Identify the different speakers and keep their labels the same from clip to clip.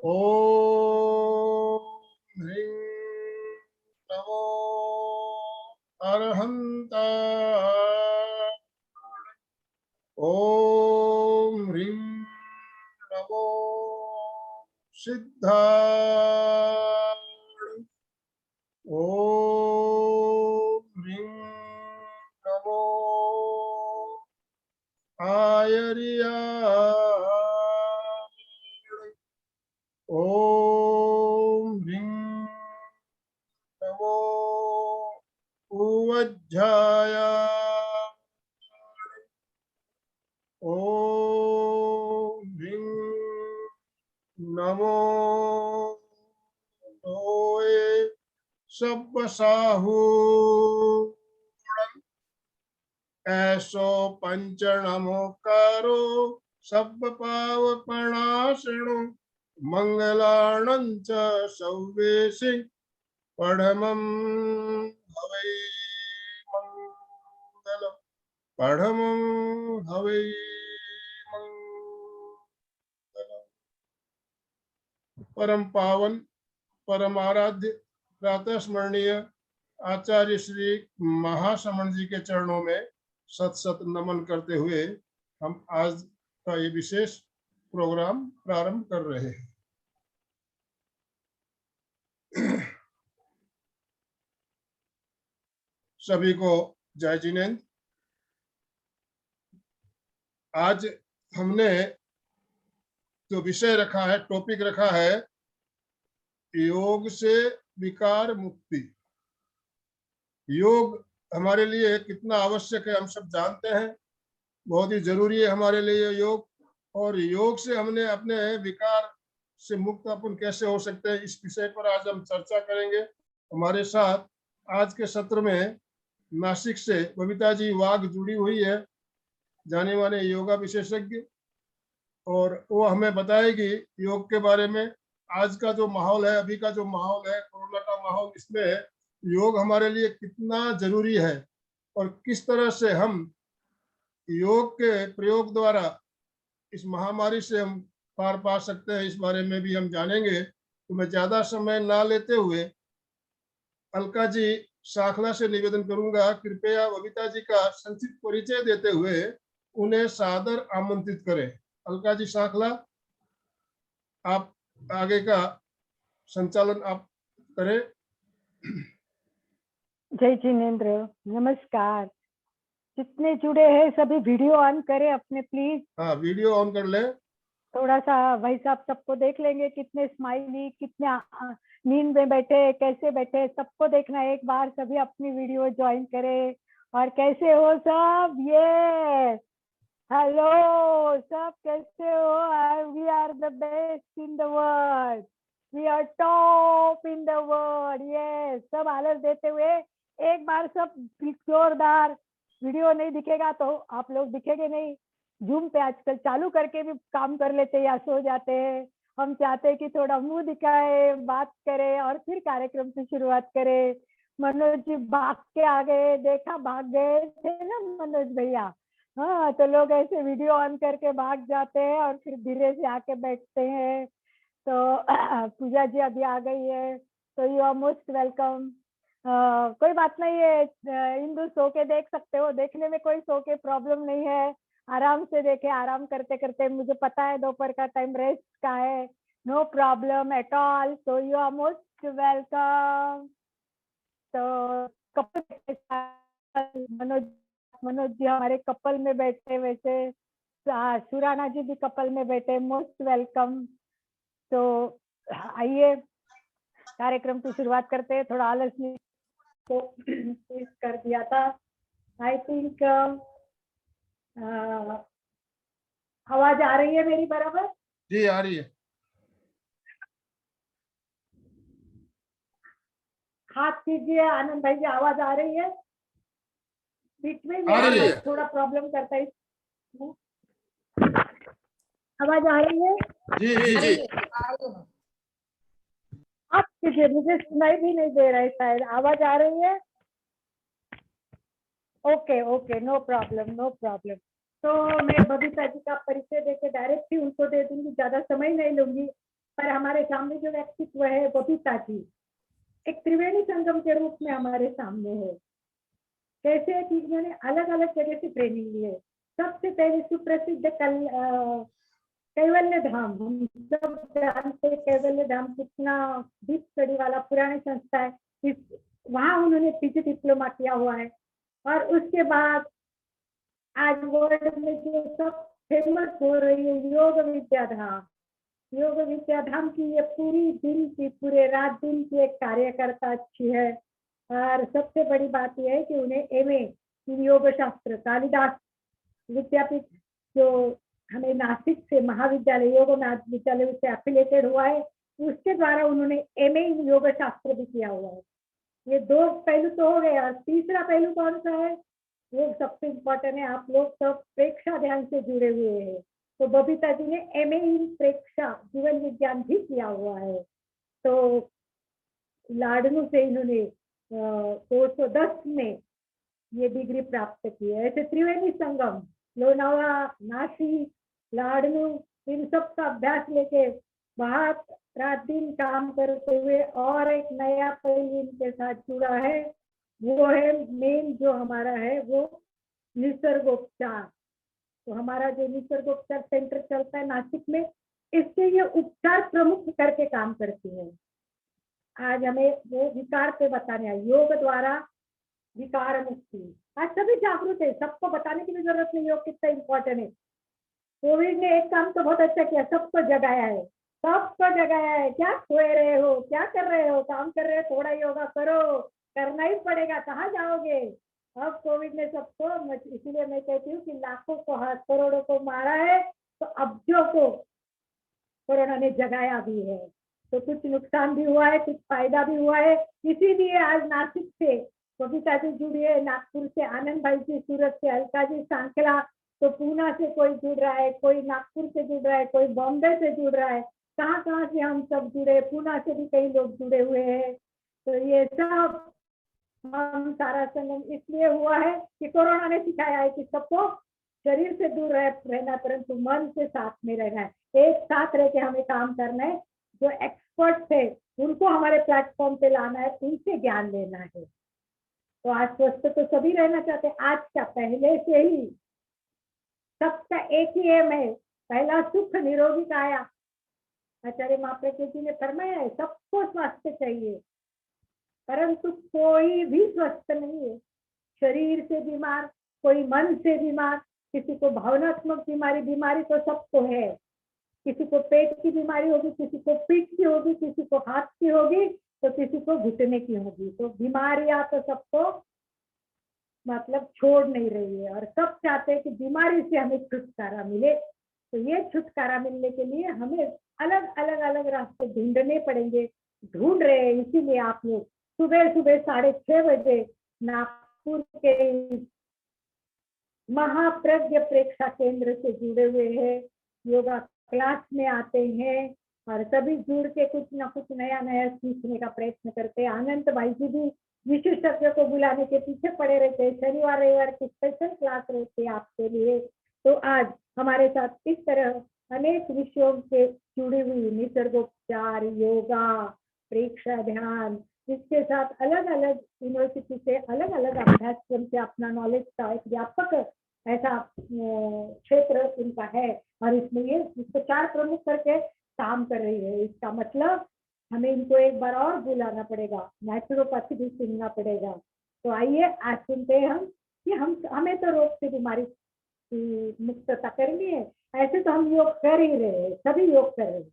Speaker 1: ओम ह्रीं नमो अरहन्ताय। ओम ह्रीं नमो सिद्धाय। ओम ह्रीं नमो आयर्याय। ओम ह्रीं नमो उवज्झायाय। ओम ह्रीं नमो लोए सब्बसाहूणं। ऐसो पंचनमोकारो सब्बपावपणाशनु मंगलाणं च सव्वेसि पढ़मं हवै मंगलम्। पढ़मं हवै मंगलम्। परम पावन परम आराध्य प्रातः स्मरणीय आचार्य श्री महाश्रमण जी के चरणों में सत सत नमन करते हुए हम आज का ये विशेष प्रोग्राम प्रारंभ कर रहे हैं। सभी को जय जिनेन्द्र। आज हमने जो विषय रखा है, टॉपिक रखा है, योग से विकार मुक्ति। योग हमारे लिए कितना आवश्यक है हम सब जानते हैं, बहुत ही जरूरी है हमारे लिए योग। और योग से हमने अपने विकार से मुक्त अपन कैसे हो सकते हैं, इस विषय पर आज हम चर्चा करेंगे। हमारे साथ आज के सत्र में नासिक से बबीता जी वाघ जुड़ी हुई है, जाने माने योगा विशेषज्ञ, और वो हमें बताएगी योग के बारे में। आज का जो माहौल है, अभी का जो माहौल है, कोरोना का माहौल, इसमें योग हमारे लिए कितना जरूरी है और किस तरह से हम योग के प्रयोग द्वारा इस महामारी से हम पार पा सकते हैं, इस बारे में भी हम जानेंगे। तो मैं ज्यादा समय ना लेते हुए अलका जी शाखला से निवेदन करूंगा, कृपया बबीता जी का संक्षिप्त परिचय देते हुए उन्हें सादर आमंत्रित करें। अलका जी शाखला, आप आगे का संचालन आप करें।
Speaker 2: जय जिनेन्द्र, नमस्कार। जितने जुड़े हैं सभी वीडियो ऑन करें अपने प्लीज।
Speaker 1: हाँ, वीडियो ऑन कर ले।
Speaker 2: थोड़ा सा भाई साहब सबको देख लेंगे, कितने स्माइली, कितने नींद में बैठे, कैसे बैठे, सबको देखना है। एक बार सभी अपनी वीडियो ज्वाइन करें। और कैसे हो सब? ये हेलो सब, कैसे हो? We are the best in the world, we are top in the world. ये सब आलस देते हुए एक बार सब जोरदार। वीडियो नहीं दिखेगा तो आप लोग दिखेंगे नहीं। जूम पे आजकल चालू करके भी काम कर लेते हैं या सो जाते हैं। हम चाहते हैं कि थोड़ा मुंह दिखाए, बात करें और फिर कार्यक्रम की शुरुआत करें। मनोज जी भाग के आ गए, देखा भाग गए थे ना मनोज भैया। हाँ, तो लोग ऐसे वीडियो ऑन करके भाग जाते हैं और फिर धीरे से आके बैठते हैं। तो पूजा जी अभी आ गई है, तो यू आर मोस्ट वेलकम। कोई बात नहीं है, इंदु सो के देख सकते हो, देखने में कोई सो के प्रॉब्लम नहीं है। आराम से देखे, आराम करते करते। मुझे पता है दोपहर का टाइम रेस्ट का है, no problem at all, so you are most welcome. तो कपल मनोज जी हमारे कपल में बैठे, वैसे सुराना जी भी कपल में बैठे, मोस्ट वेलकम। तो आइए कार्यक्रम की शुरुआत करते हैं। थोड़ा आलस तो कर दिया था। आई थिंक आवाज आ रही है मेरी बराबर?
Speaker 1: जी आ रही है।
Speaker 2: हाथ कीजिए आनंद भाई जी, आवाज आ रही है? बीच में थोड़ा प्रॉब्लम करता है। आवाज आ रही है?
Speaker 1: जी जी जी।
Speaker 2: आप कीजिए, मुझे सुनाई भी नहीं दे रहा है शायद। आवाज आ रही है? Okay okay, no problem no problem. तो मैं बबीता जी का परिचय देके डायरेक्ट ही उनको दे दूंगी, ज्यादा समय नहीं लूंगी। पर हमारे सामने जो व्यक्तित्व है बबीता जी एक त्रिवेणी संगम के रूप में हमारे सामने है। कैसे है कि इन्होंने अलग अलग जगह से ट्रेनिंग ली है। सबसे पहले सुप्रसिद्ध कैवल्य धाम, हम सब जानते हैं कैवल्य धाम कितना डीप स्टडी वाला पुरानी संस्था है। इस वहां उन्होंने पीजी डिप्लोमा किया हुआ है। और उसके बाद आज वर्ल्ड में जो सब फेमस हो रही है योग विद्या धाम, योग विद्या धाम की ये पूरी दिन की पूरे रात दिन की एक कार्यकर्ता अच्छी है। और सबसे बड़ी बात यह है कि उन्हें एमए योग शास्त्र कालिदास विद्यापीठ जो हमें नासिक से महाविद्यालय योग विद्यालय से एफिलेटेड हुआ है, उसके द्वारा उन्होंने एमए योग शास्त्र भी किया हुआ है। ये दो पहलू तो हो गए। और तीसरा पहलू कौन सा है, वो सबसे इम्पोर्टेंट है। आप लोग सब प्रेक्षा ध्यान से जुड़े हुए हैं, तो बबीता जी ने एमए इन प्रेक्षा जीवन विज्ञान भी किया हुआ है। तो लाडनू से इन्होंने 210 में ये डिग्री प्राप्त की है। ऐसे त्रिवेणी संगम, लोनावला, नासिक, लाडनू, इन सब का अभ्यास लेके बहुत रात दिन काम करते हुए और एक नया पहलू इनके साथ जुड़ा है, वो है मेन जो हमारा है वो निसर्गोपचार। तो हमारा जो निसर्गोपचार सेंटर चलता है नासिक में, इससे ये उपचार प्रमुख करके काम करती है। आज हमें वो विकार पे बताने हैं, योग द्वारा विकार मुक्ति। आज सभी जागरूक है, सबको बताने की भी जरूरत नहीं योग कितना इम्पोर्टेंट है। कोविड ने एक काम तो बहुत अच्छा किया, सबको जगाया है, सबको जगाया है। क्या सोए रहे हो, क्या कर रहे हो, काम कर रहे हो, थोड़ा योगा करो, करना ही पड़ेगा, कहाँ जाओगे। अब कोविड ने सबको, इसीलिए मैं कहती हूँ कि लाखों को करोड़ों को मारा है, तो अब्जों को कोरोना ने जगाया भी है। तो कुछ नुकसान भी हुआ है, कुछ फायदा भी हुआ है। इसीलिए आज नासिक से बबीता जी जुड़ी है, नागपुर से आनंद भाई जी, सूरत से अलका जी सांखला, तो पूना से कोई जुड़ रहा है, कोई नागपुर से जुड़ रहा है, कोई बॉम्बे से जुड़ रहा है, कहाँ कहाँ से हम सब जुड़े, पूना से भी कई लोग जुड़े हुए हैं। तो ये सब हम सारा संगम इसलिए हुआ है कि कोरोना ने सिखाया है कि सबको शरीर से दूर रहना, परंतु मन से साथ में रहना है, एक साथ रह के हमें काम करना है। जो एक्सपर्ट है उनको हमारे प्लेटफॉर्म पे लाना है, उनसे ज्ञान लेना है। तो आज स्वस्थ तो सभी रहना चाहते हैं, आज क्या पहले से ही सबका एक ही एम है, पहला सुख निरोगी काया। आचार्य महाप्रज्ञ जी ने फरमाया है सबको स्वास्थ्य चाहिए, परंतु कोई भी स्वस्थ नहीं है। शरीर से बीमार, कोई मन से बीमार, किसी को भावनात्मक बीमारी तो सबको है। किसी को पेट की बीमारी होगी, किसी को पीठ की होगी, किसी को हाथ की होगी, तो किसी को घुटने की होगी। तो बीमारियां तो सबको मतलब छोड़ नहीं रही है, और सब चाहते हैं कि बीमारी से हमें छुटकारा मिले। तो ये छुटकारा मिलने के लिए हमें अलग अलग रास्ते ढूंढने पड़ेंगे, ढूंढ रहे हैं। इसीलिए आप लोग सुबह सुबह 6:30 बजे नागपुर के महाप्रज्ञ प्रेक्षा केंद्र से जुड़े हुए हैं, योगा क्लास में आते हैं, और सभी जुड़ के कुछ ना कुछ नया नया सीखने का प्रयत्न करते हैं। आनंद भाई जी भी विशेषज्ञ को बुलाने के पीछे पड़े रहते हैं, शनिवार रविवार की स्पेशल क्लास रहती है आपके लिए। तो आज हमारे साथ इस तरह अनेक विषयों से जुड़ी हुई निसर्गोपचार, योगा, प्रेक्षा ध्यान, इसके साथ अलग अलग यूनिवर्सिटी से अलग अलग अभ्यासक्रम से अपना नॉलेज का एक व्यापक ऐसा क्षेत्र इनका है, और इसमें ये इसको 4 प्रमुख करके काम कर रही है। इसका मतलब हमें इनको एक बार और बुलाना पड़ेगा, नेचुरोपैथी भी सुनना पड़ेगा। तो आइए आज सुनते हैं हम कि हमें तो रोग से बीमारी की मुक्तता करनी है। ऐसे तो हम योग कर ही रहे हैं, सभी योग कर रहे हैं,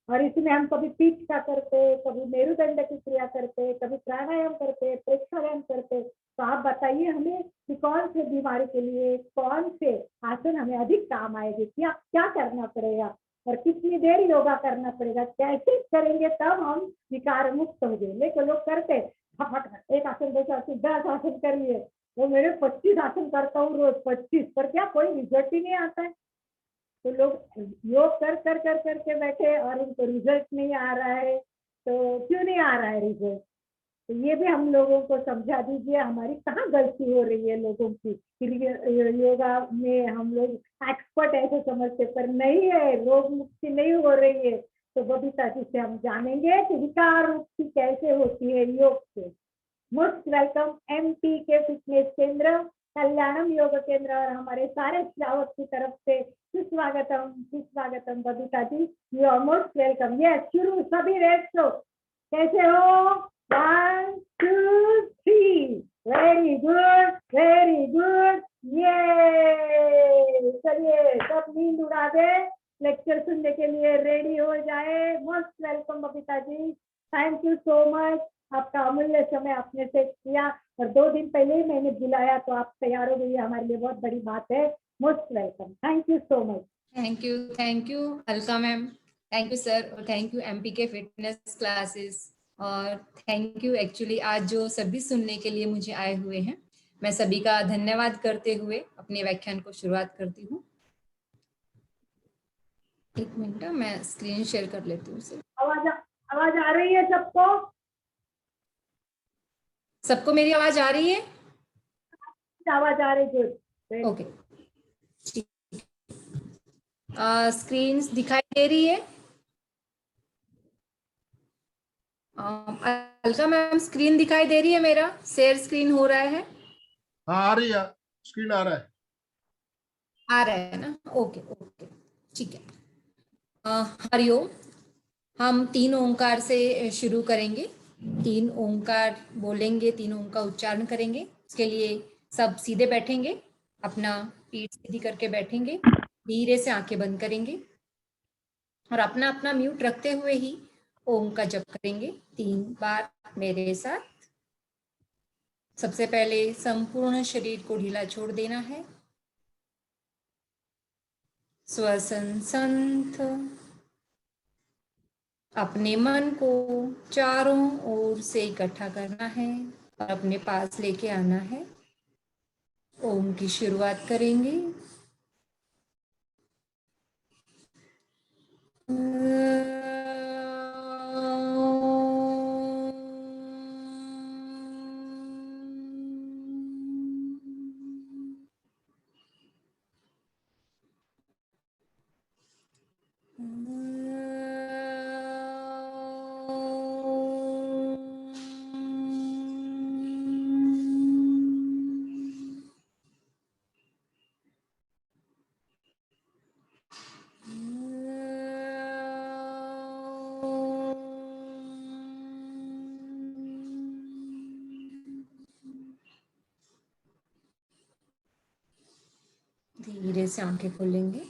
Speaker 2: और इसमें हम कभी पीठ का करते, कभी मेरुदंड की क्रिया करते, कभी प्राणायाम करते, प्रेक्षायाम करते। तो आप बताइए हमें कि कौन से बीमारी के लिए कौन से आसन हमें अधिक काम आएगी, क्या करना पड़ेगा, और कितनी देर योगा करना पड़ेगा, कैसे करेंगे तब हम विकार मुक्त हो जाएंगे। तो लोग करते फटाफट एक आसन 2 आसन 10 आसन कर लिए, वो मेरे 25 आसन करता हूँ रोज, 25, पर क्या कोई रिजल्ट ही नहीं आता है। तो लोग योग कर कर कर करके बैठे और उनको रिजल्ट नहीं आ रहा है। तो क्यों नहीं आ रहा है रिजल्ट, तो ये भी हम लोगों को समझा दीजिए, हमारी कहाँ गलती हो रही है लोगों की। योगा में हम लोग एक्सपर्ट ऐसे समझते, पर नहीं है, रोग मुक्ति नहीं हो रही है। तो बबीता जी से हम जानेंगे कि विकार मुक्ति कैसे होती है योग से। मोस्ट वेलकम एमपी के फिटनेस केंद्र, कल्याणम योग केंद्र और हमारे सारे श्रावक की तरफ से सुस्वागतम Babita ji, you are most welcome. Yes, शुरू सभी रेड शो। कैसे हो? 1 2 3, वेरी गुड वेरी गुड। ये चलिए सब नींद उड़ा दे, लेक्चर सुनने के लिए रेडी हो जाए। Most welcome Babita ji, thank you so much. आपका अमूल्य समय आपने से किया और 2 दिन पहले ही मैंने बुलाया तो आप तैयार हो गई, हमारे लिए बहुत बड़ी बात है। Most welcome, thank you so much.
Speaker 3: Thank you Alka ma'am, thank you sir, और थैंक यू एमपी के फिटनेस क्लासेस, और थैंक यू एक्चुअली आज जो सभी सुनने के लिए मुझे आए हुए हैं। मैं सभी का धन्यवाद करते हुए अपने व्याख्यान को शुरुआत करती हूँ। एक मिनट, मैं स्क्रीन शेयर कर लेती हूँ सर।
Speaker 2: आवाज आ रही है सबको?
Speaker 3: सबको मेरी आवाज आ रही है?
Speaker 2: आवाज आ रही, गुड।
Speaker 3: ओके, स्क्रीन दिखाई दे रही है? अलका मैम स्क्रीन दिखाई दे रही है? मेरा शेयर स्क्रीन हो रहा है?
Speaker 1: हाँ आ रही है, स्क्रीन आ रहा है।
Speaker 3: आ रहा है ना? ओके ओके, ठीक है। हरिओम। हम 3 ओंकार से शुरू करेंगे। 3 ओंकार बोलेंगे, 3 ओंकार का उच्चारण करेंगे। इसके लिए सब सीधे बैठेंगे, अपना पीठ सीधी करके बैठेंगे, धीरे से आंखें बंद करेंगे और अपना अपना म्यूट रखते हुए ही ओम का जप करेंगे 3 बार मेरे साथ। सबसे पहले संपूर्ण शरीर को ढीला छोड़ देना है। श्वसन संथ। अपने मन को चारों ओर से इकट्ठा करना है और अपने पास लेके आना है। ओम की शुरुआत करेंगे। धीरे से आंखें खोलेंगे।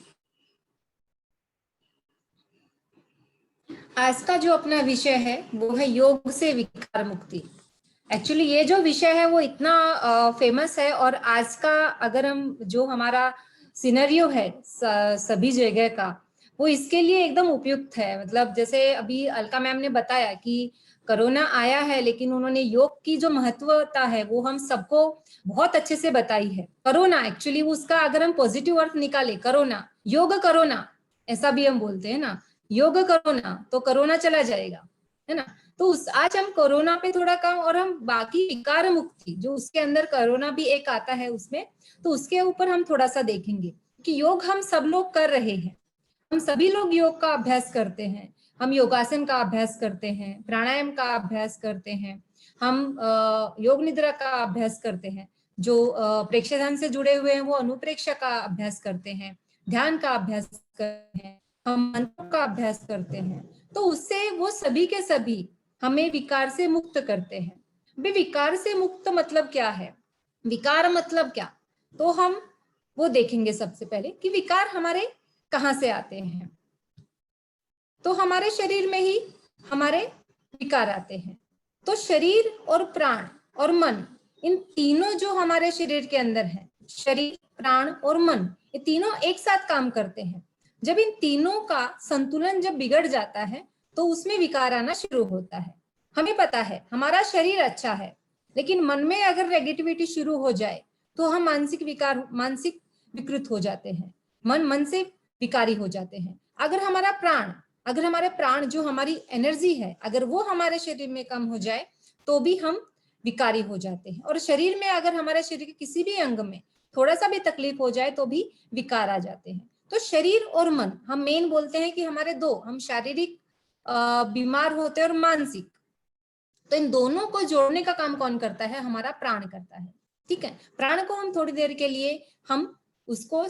Speaker 3: आज का जो अपना विषय है वो है योग से विकार मुक्ति। एक्चुअली ये जो विषय है वो इतना फेमस है और आज का अगर हम जो हमारा सिनेरियो है सभी जगह का, वो इसके लिए एकदम उपयुक्त है। मतलब जैसे अभी अलका मैम ने बताया कि कोरोना आया है, लेकिन उन्होंने योग की जो महत्वता है वो हम सबको बहुत अच्छे से बताई है। कोरोना एक्चुअली उसका अगर हम पॉजिटिव अर्थ निकाले, कोरोना योग कोरोना ऐसा भी हम बोलते हैं ना, योग कोरोना तो कोरोना चला जाएगा, है ना। तो आज हम कोरोना पे थोड़ा कम और हम बाकी विकार मुक्ति जो उसके अंदर कोरोना भी एक आता है उसमें, तो उसके ऊपर हम थोड़ा सा देखेंगे कि योग हम सब लोग कर रहे हैं। हम सभी लोग योग का अभ्यास करते हैं, हम योगासन का अभ्यास करते हैं, प्राणायाम का अभ्यास करते हैं, हम योग निद्रा का अभ्यास करते हैं। जो प्रेक्षाध्यान से जुड़े हुए हैं वो अनुप्रेक्षा का अभ्यास करते हैं, ध्यान का अभ्यास करते हैं, हम मंत्रों का अभ्यास करते हैं। तो उससे वो सभी के सभी हमें विकार से मुक्त करते हैं। भाई विकार से मुक्त मतलब क्या है, विकार मतलब क्या, तो हम वो देखेंगे सबसे पहले कि विकार हमारे कहाँ से आते हैं। तो हमारे शरीर में ही हमारे विकार आते हैं। तो शरीर और प्राण और मन, इन तीनों जो हमारे शरीर के अंदर है, शरीर प्राण और मन, ये तीनों एक साथ काम करते हैं। जब इन तीनों का संतुलन जब बिगड़ जाता है तो उसमें विकार आना शुरू होता है। हमें पता है हमारा शरीर अच्छा है, लेकिन मन में अगर नेगेटिविटी शुरू हो जाए तो हम मानसिक विकृत हो जाते हैं, मन से विकारी हो जाते हैं। अगर हमारे प्राण जो हमारी एनर्जी है, अगर वो हमारे शरीर में कम हो जाए तो भी हम विकारी हो जाते हैं। और शरीर में अगर हमारे शरीर के किसी भी अंग में थोड़ा सा भी तकलीफ हो जाए तो भी विकार आ जाते हैं। तो शरीर और मन हम मेन बोलते हैं कि हमारे दो, हम शारीरिक बीमार होते हैं और मानसिक, तो इन दोनों को जोड़ने का काम कौन करता है? हमारा प्राण करता है। ठीक है, प्राण को हम थोड़ी देर के लिए हम उसको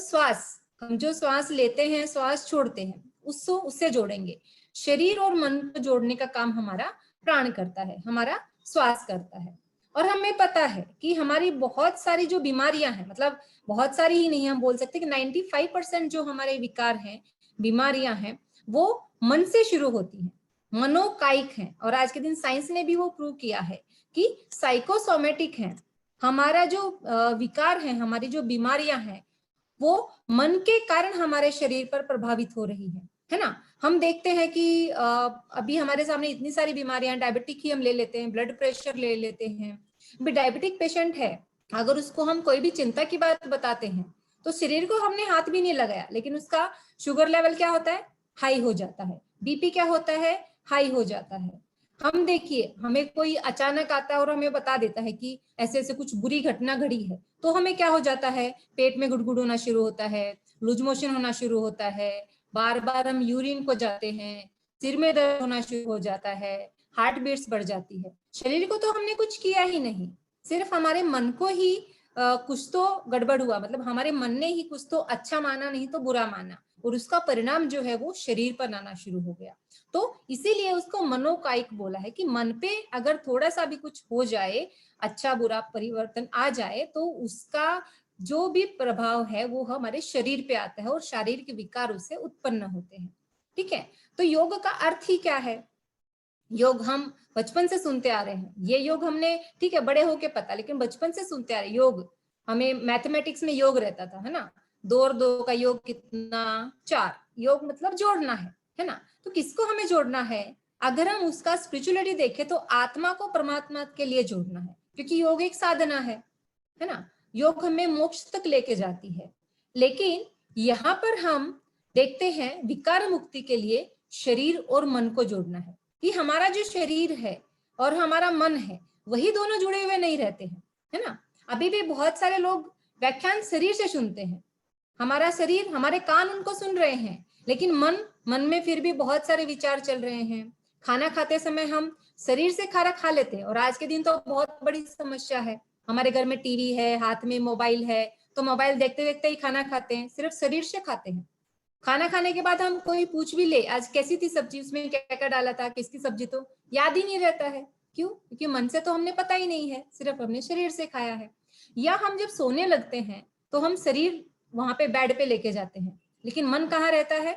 Speaker 3: हम जो श्वास लेते हैं, श्वास छोड़ते हैं, उससे जोड़ेंगे। शरीर और मन को जोड़ने का काम हमारा प्राण करता है, हमारा श्वास करता है। और हमें पता है कि हमारी बहुत सारी जो बीमारियां हैं, मतलब बहुत सारी ही नहीं, हम बोल सकते कि 95% जो हमारे विकार हैं, बीमारियां हैं, वो मन से शुरू होती हैं, मनोकायिक है। और आज के दिन साइंस ने भी वो प्रूव किया है कि साइकोसोमेटिक है। हमारा जो विकार है, हमारी जो बीमारियां हैं, वो मन के कारण हमारे शरीर पर प्रभावित हो रही है ना। हम देखते हैं कि अभी हमारे सामने इतनी सारी बीमारियां, डायबिटिक ही हम ले लेते हैं, ब्लड प्रेशर ले लेते हैं। भी डायबिटिक पेशेंट है, अगर उसको हम कोई भी चिंता की बात बताते हैं तो शरीर को हमने हाथ भी नहीं लगाया, लेकिन उसका शुगर लेवल क्या होता है? हाई हो जाता है। बीपी क्या होता है? हाई हो जाता है। हम देखिए, हमें कोई अचानक आता है और हमें बता देता है कि ऐसे ऐसे कुछ बुरी घटना घड़ी है, तो हमें क्या हो जाता है? पेट में गुड़गुड़ होना शुरू होता है, लूज मोशन होना शुरू होता है, बार बार हम यूरिन को जाते हैं, सिर में दर्द होना शुरू हो जाता है, हार्ट बीट्स बढ़ जाती है। शरीर को तो हमने कुछ किया ही नहीं, सिर्फ हमारे मन को ही कुछ तो गड़बड़ हुआ, मतलब हमारे मन ने ही कुछ तो अच्छा माना, नहीं तो बुरा माना, और उसका परिणाम जो है वो शरीर पर आना शुरू हो गया। तो इसीलिए उसको मनोकायिक बोला है कि मन पे अगर थोड़ा सा भी कुछ हो जाए, अच्छा बुरा परिवर्तन आ जाए, तो उसका जो भी प्रभाव है वो हमारे शरीर पे आता है और शारीरिक विकार उससे उत्पन्न होते हैं। ठीक है, तो योग का अर्थ ही क्या है? योग हम बचपन से सुनते आ रहे हैं, ये योग हमने, ठीक है, बड़े होके पता, लेकिन बचपन से सुनते आ रहे योग। हमें मैथमेटिक्स में योग रहता था, है ना, 2 और 2 का योग कितना? 4। योग मतलब जोड़ना है ना। तो किसको हमें जोड़ना है? अगर हम उसका स्पिरिचुअलिटी देखें तो आत्मा को परमात्मा के लिए जोड़ना है, क्योंकि योग एक साधना है ना। योग हमें मोक्ष तक लेके जाती है। लेकिन यहाँ पर हम देखते हैं विकार मुक्ति के लिए शरीर और मन को जोड़ना है, कि हमारा जो शरीर है और हमारा मन है, वही दोनों जुड़े हुए नहीं रहते हैं, है ना। अभी भी बहुत सारे लोग व्याख्यान शरीर से सुनते हैं, हमारा शरीर, हमारे कान उनको सुन रहे हैं, लेकिन मन में फिर भी बहुत सारे विचार चल रहे हैं। खाना खाते समय हम शरीर से खाना खा लेते हैं, और आज के दिन तो बहुत बड़ी समस्या है, हमारे घर में टीवी है, हाथ में मोबाइल है, तो मोबाइल देखते देखते ही खाना खाते हैं, सिर्फ शरीर से खाते हैं। खाना खाने के बाद हम कोई पूछ भी ले, आज कैसी थी सब्जी, उसमें क्या क्या डाला था, किसकी सब्जी, तो याद ही नहीं रहता है। क्यों? क्योंकि मन से तो हमने पता ही नहीं है, सिर्फ हमने शरीर से खाया है। या हम जब सोने लगते हैं तो हम शरीर वहां पे बेड पे लेके जाते हैं, लेकिन मन कहाँ रहता है?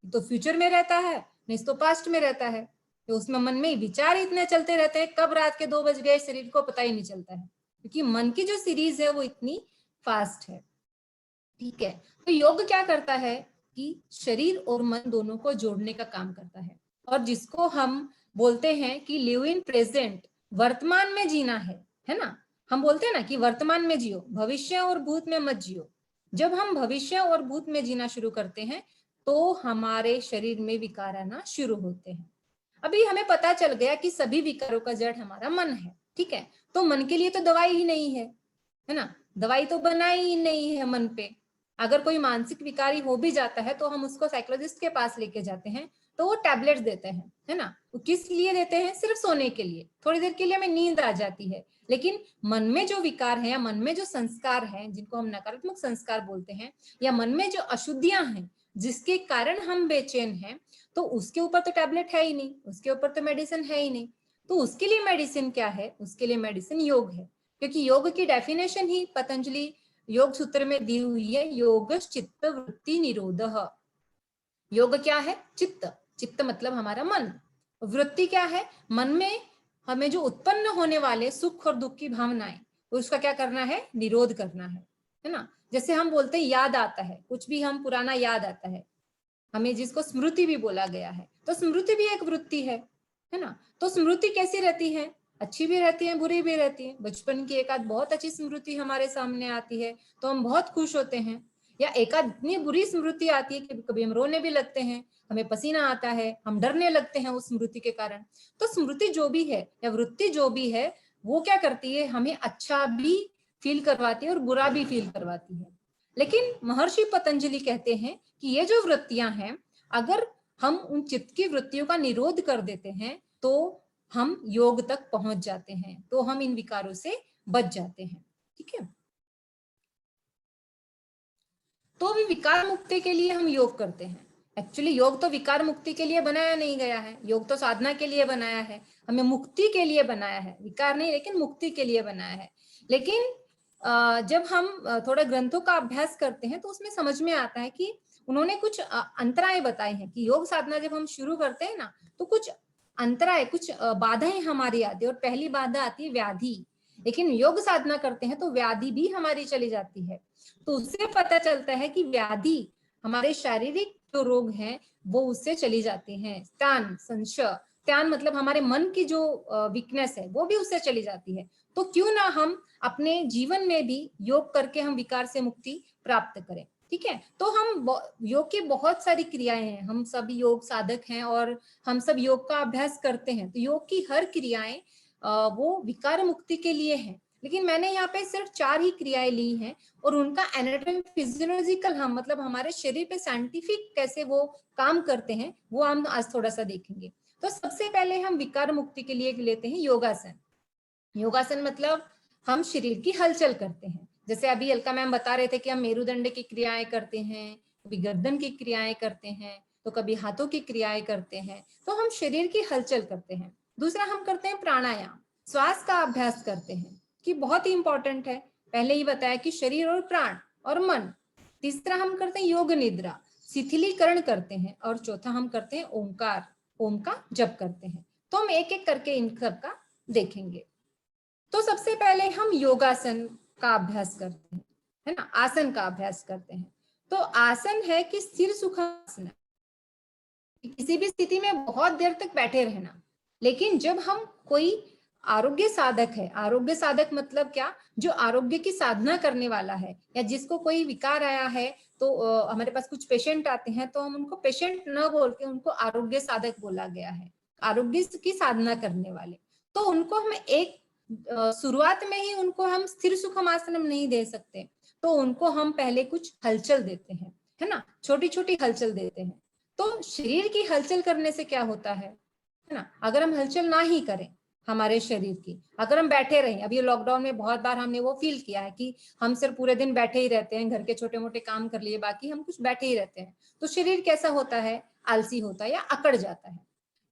Speaker 3: तो फ्यूचर में रहता है, नहीं तो पास्ट में रहता है। तो उसमें मन में विचार इतने चलते रहते हैं, कब रात के 2 बज गए शरीर को पता ही नहीं चलता है, क्योंकि मन की जो सीरीज है वो इतनी फास्ट है। ठीक है, तो योग क्या करता है कि शरीर और मन दोनों को जोड़ने का काम करता है, और जिसको हम बोलते हैं कि लिव इन प्रेजेंट, वर्तमान में जीना है ना। हम बोलते हैं ना कि वर्तमान में जियो, भविष्य और भूत में मत जियो। जब हम भविष्य और भूत में जीना शुरू करते हैं तो हमारे शरीर में विकार आना शुरू होते हैं। अभी हमें पता चल गया कि सभी विकारों का जड़ हमारा मन है। ठीक है, तो मन के लिए तो दवाई ही नहीं है ना, दवाई तो बनाई ही नहीं है मन पे। अगर कोई मानसिक विकारी हो भी जाता है तो हम उसको साइकोलॉजिस्ट के पास लेके जाते हैं, तो वो टैबलेट्स देते हैं, है ना। वो किस लिए देते हैं? सिर्फ सोने के लिए, थोड़ी देर के लिए हमें नींद आ जाती है। लेकिन मन में जो विकार है या मन में जो संस्कार है, जिनको हम नकारात्मक संस्कार बोलते हैं, या मन में जो अशुद्धियां हैं जिसके कारण हम बेचैन हैं, तो उसके ऊपर तो टैबलेट है ही नहीं, उसके ऊपर तो मेडिसिन है ही नहीं। तो उसके लिए मेडिसिन क्या है? उसके लिए मेडिसिन योग है, क्योंकि योग की डेफिनेशन ही पतंजलि योग सूत्र में दी हुई है, योग चित्त वृत्ति निरोधः। योग क्या है? चित्त, चित्त मतलब हमारा मन। वृत्ति क्या है? मन में हमें जो उत्पन्न होने वाले सुख और दुख की भावनाएं, उसका क्या करना है? निरोध करना है ना। जैसे हम बोलते हैं याद आता है, कुछ भी हम पुराना याद आता है हमें, जिसको स्मृति भी बोला गया है, तो स्मृति भी एक वृत्ति है ना। तो स्मृति कैसी रहती है? अच्छी भी रहती है, बुरी भी रहती है। बचपन की एक आध बहुत अच्छी स्मृति हमारे सामने आती है तो हम बहुत खुश होते हैं, या एक आध इतनी बुरी स्मृति आती है कि कभी हम रोने भी लगते हैं, हमें पसीना आता है, हम डरने लगते हैं उस स्मृति के कारण। तो स्मृति जो भी है या वृत्ति जो भी है, वो क्या करती है? हमें अच्छा भी फील करवाती है और बुरा भी फील करवाती है। लेकिन महर्षि पतंजलि कहते हैं कि ये जो वृत्तियां हैं, अगर हम उन चित्त की वृत्तियों का निरोध कर देते हैं तो हम योग तक पहुंच जाते हैं, तो हम इन विकारों से बच जाते हैं। ठीक है, तो भी विकार मुक्ति के लिए हम योग करते हैं। एक्चुअली योग तो विकार मुक्ति के लिए बनाया नहीं गया है, योग तो साधना के लिए बनाया है, हमें मुक्ति के लिए बनाया है, विकार नहीं लेकिन मुक्ति के लिए बनाया है। लेकिन जब हम थोड़ा ग्रंथों का अभ्यास करते हैं तो उसमें समझ में आता है कि उन्होंने कुछ अंतराएं बताई हैं कि योग साधना जब हम शुरू करते हैं ना तो कुछ अंतराएं, कुछ बाधाएं हमारी आती है, और पहली बाधा आती है व्याधि। लेकिन योग साधना करते हैं तो व्याधि भी हमारी चली जाती है। तो उससे पता चलता है कि व्याधि, हमारे शारीरिक जो रोग हैं वो उससे चली जाती हैं। त्यान, संशय, त्यान मतलब हमारे मन की जो वीकनेस है वो भी उससे चली जाती है। तो क्यों ना हम अपने जीवन में भी योग करके हम विकार से मुक्ति प्राप्त करें। ठीक है, तो हम योग की बहुत सारी क्रियाएं हैं, हम सब योग साधक हैं और हम सब योग का अभ्यास करते हैं। तो योग की हर क्रियाएं वो विकार मुक्ति के लिए है। लेकिन मैंने यहाँ पे सिर्फ 4 ही क्रियाएं ली हैं और उनका एनाटॉमी फिजियोलॉजिकल, हम मतलब हमारे शरीर पे साइंटिफिक कैसे वो काम करते हैं वो हम आज थोड़ा सा देखेंगे। तो सबसे पहले हम विकार मुक्ति के लिए लेते हैं योगासन। योगासन मतलब हम शरीर की हलचल करते हैं। जैसे अभी अलका मैम बता रहे थे कि हम मेरुदंड की क्रियाएं करते हैं, कभी गर्दन की क्रियाएं करते हैं, तो कभी हाथों की क्रियाएं करते हैं, तो हम शरीर की हलचल करते हैं। दूसरा हम करते हैं प्राणायाम, श्वास का अभ्यास करते हैं कि बहुत ही इंपॉर्टेंट है, पहले ही बताया कि शरीर और प्राण और मन। तीसरा हम करते हैं योग निद्रा, शिथिलीकरण करते हैं। और चौथा हम करते हैं ओंकार, ओम का जप करते हैं। तो हम एक एक करके इन सब का देखेंगे। तो सबसे पहले हम योगासन का अभ्यास करते हैं, है ना, आसन का अभ्यास करते हैं। तो आसन है कि स्थिर सुखासन, किसी भी स्थिति में बहुत देर तक बैठे रहना। लेकिन जब हम कोई आरोग्य साधक है, आरोग्य साधक मतलब क्या, जो आरोग्य की साधना करने वाला है, या जिसको कोई विकार आया है, तो हमारे पास कुछ पेशेंट आते हैं तो हम उनको पेशेंट न बोल के उनको आरोग्य साधक बोला गया है, आरोग्य की साधना करने वाले। तो उनको हम एक शुरुआत में ही उनको हम स्थिर सुखम आसन नहीं दे सकते, तो उनको हम पहले कुछ हलचल देते हैं, है ना, छोटी छोटी हलचल देते हैं। तो शरीर की हलचल करने से क्या होता है ना, अगर हम हलचल ना ही करें हमारे शरीर की, अगर हम बैठे रहें, अभी लॉकडाउन में बहुत बार हमने वो फील किया है कि हम सिर्फ पूरे दिन बैठे ही रहते हैं, घर के छोटे मोटे काम कर लिए, बाकी हम कुछ बैठे ही रहते हैं, तो शरीर कैसा होता है, आलसी होता है या अकड़ जाता है,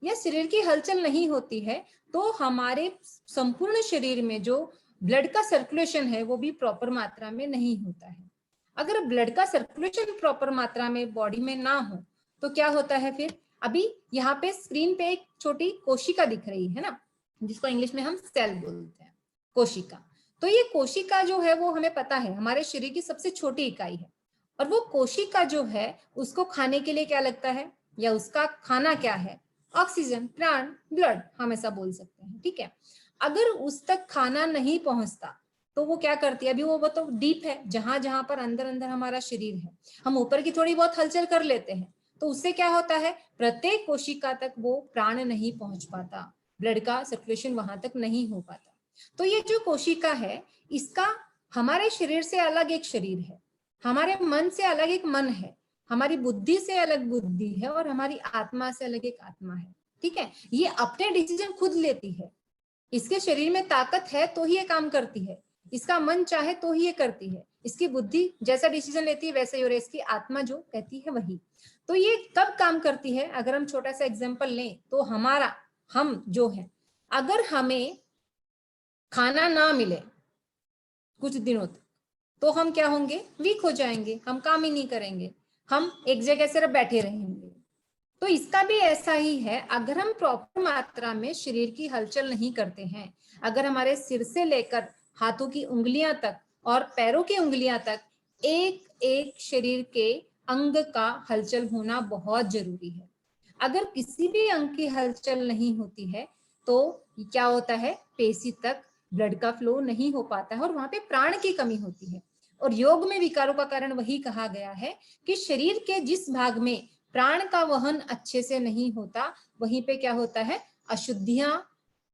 Speaker 3: या शरीर की हलचल नहीं होती है, तो हमारे संपूर्ण शरीर में जो ब्लड का सर्कुलेशन है वो भी प्रॉपर मात्रा में नहीं होता है। अगर ब्लड का सर्कुलेशन प्रॉपर मात्रा में बॉडी में ना हो तो क्या होता है फिर, अभी यहाँ पे स्क्रीन पे एक छोटी कोशिका दिख रही है ना, जिसको इंग्लिश में हम सेल बोलते हैं, कोशिका। तो ये कोशिका जो है वो हमें पता है हमारे शरीर की सबसे छोटी इकाई है, और वो कोशिका जो है उसको खाने के लिए क्या लगता है, या उसका खाना क्या है, ऑक्सीजन, प्राण, ब्लड, हम ऐसा बोल सकते हैं। ठीक है, अगर उस तक खाना नहीं पहुंचता तो वो क्या करती है, अभी वो तो डीप है, जहां जहां पर अंदर अंदर हमारा शरीर है, हम ऊपर की थोड़ी बहुत हलचल कर लेते हैं, तो उससे क्या होता है, प्रत्येक कोशिका तक वो प्राण नहीं पहुंच पाता, ब्लड का सर्कुलेशन वहां तक नहीं हो पाता। तो ये जो कोशिका है, इसका हमारे शरीर से अलग एक शरीर है, हमारे मन से अलग एक मन है, हमारी बुद्धि से अलग बुद्धि है, और हमारी आत्मा से अलग एक आत्मा है। ठीक है, ये अपने डिसीजन खुद लेती है, इसके शरीर में ताकत है तो ही ये काम करती है, इसका मन चाहे तो ही ये करती है, इसकी बुद्धि जैसा डिसीजन लेती है वैसे ही, और इसकी आत्मा जो कहती है वही। तो ये कब काम करती है, अगर हम छोटा सा एग्जांपल लें तो हमारा, हम जो है, अगर हमें खाना ना मिले कुछ दिनों तक तो हम क्या होंगे, वीक हो जाएंगे, हम काम ही नहीं करेंगे, हम एक जगह सिर्फ बैठे रहेंगे। तो इसका भी ऐसा ही है, अगर हम प्रॉपर मात्रा में शरीर की हलचल नहीं करते हैं, अगर हमारे सिर से लेकर हाथों की उंगलियां तक और पैरों की उंगलियां तक एक एक शरीर के अंग का हलचल होना बहुत जरूरी है। अगर किसी भी अंग की हलचल नहीं होती है तो क्या होता है, पेशी तक ब्लड का फ्लो नहीं हो पाता है और वहां पे प्राण की कमी होती है। और योग में विकारों का कारण वही कहा गया है कि शरीर के जिस भाग में प्राण का वहन अच्छे से नहीं होता, वहीं पे क्या होता है, अशुद्धियां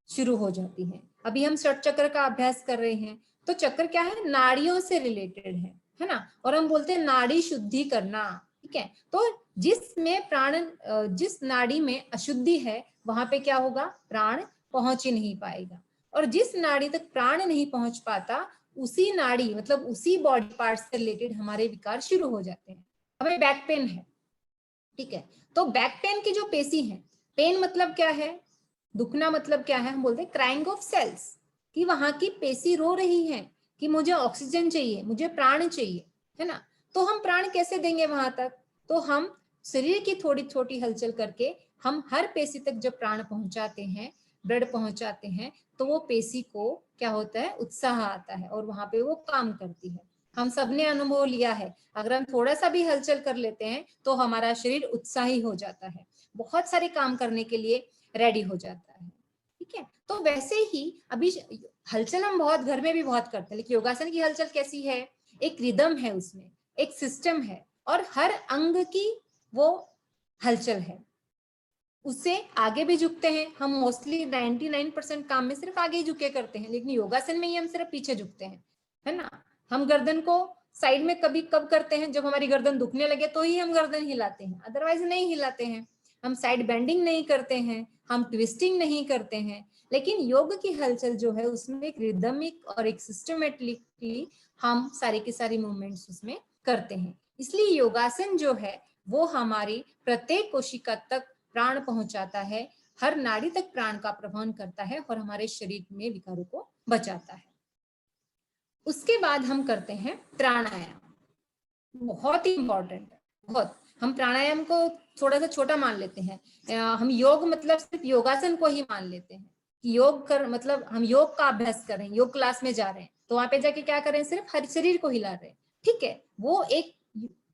Speaker 3: शुरू हो जाती हैं। अभी हम षट चक्र का अभ्यास कर रहे हैं, तो चक्र क्या है, नाड़ियों से रिलेटेड है ना, और हम बोलते हैं नाड़ी शुद्धि करना, ठीक है। तो जिस नाड़ी में अशुद्धि है वहां पे क्या होगा, प्राण पहुंच ही नहीं पाएगा। और जिस नाड़ी तक प्राण नहीं पहुंच पाता, उसी नाड़ी मतलब उसी बॉडी पार्ट से रिलेटेड हमारे विकार शुरू हो जाते हैं। हमें बैक पेन है, ठीक है, तो बैक पेन की जो पेशी है, पेन मतलब क्या है, दुखना मतलब क्या है, हम बोलते हैं क्राइंग ऑफ सेल्स, कि वहां की पेशी रो रही है कि मुझे ऑक्सीजन चाहिए, मुझे प्राण चाहिए, है ना। तो हम प्राण कैसे देंगे वहां तक, तो हम शरीर की थोड़ी छोटी हलचल करके हम हर पेशी तक जब प्राण पहुंचाते हैं, ब्लड पहुंचाते हैं, तो वो पेशी को क्या होता है, उत्साह आता है और वहां पे वो काम करती है। हम सबने अनुभव लिया है, अगर हम थोड़ा सा भी हलचल कर लेते हैं तो हमारा शरीर उत्साही हो जाता है, बहुत सारे काम करने के लिए रेडी हो जाता है, ठीक है। तो वैसे ही अभी हलचल हम बहुत घर में भी बहुत करते हैं, लेकिन योगासन की हलचल कैसी है, एक रिदम है उसमें, एक सिस्टम है और हर अंग की वो हलचल है, उससे आगे भी झुकते हैं हम। मोस्टली 99% काम में सिर्फ आगे ही झुके करते हैं, लेकिन योगासन में ही हम सिर्फ पीछे झुकते हैं, है ना। हम गर्दन को साइड में कभी कब करते हैं, जब हमारी गर्दन दुखने लगे तो ही हम गर्दन हिलाते हैं, अदरवाइज नहीं हिलाते हैं। हम साइड बेंडिंग नहीं करते हैं, हम ट्विस्टिंग नहीं करते हैं। लेकिन योग की हलचल जो है उसमें एक रिदमिक और एक सिस्टमेटिकली हम सारी की सारी मूवमेंट्स उसमें करते हैं। इसलिए योगासन जो है वो हमारी प्रत्येक कोशिका तक प्राण पहुंचाता है, हर नाड़ी तक प्राण का प्रवहन करता है और हमारे शरीर में विकारों को बचाता है। उसके बाद हम करते हैं प्राणायाम, बहुत ही इंपॉर्टेंट है, बहुत। हम प्राणायाम को थोड़ा सा छोटा मान लेते हैं, हम योग मतलब सिर्फ योगासन को ही मान लेते हैं कि योग कर मतलब हम योग का अभ्यास कर रहे हैं, योग क्लास में जा रहे हैं तो वहां पे जाके क्या कर रहे हैं, सिर्फ हर शरीर को हिला रहे हैं, ठीक है, वो एक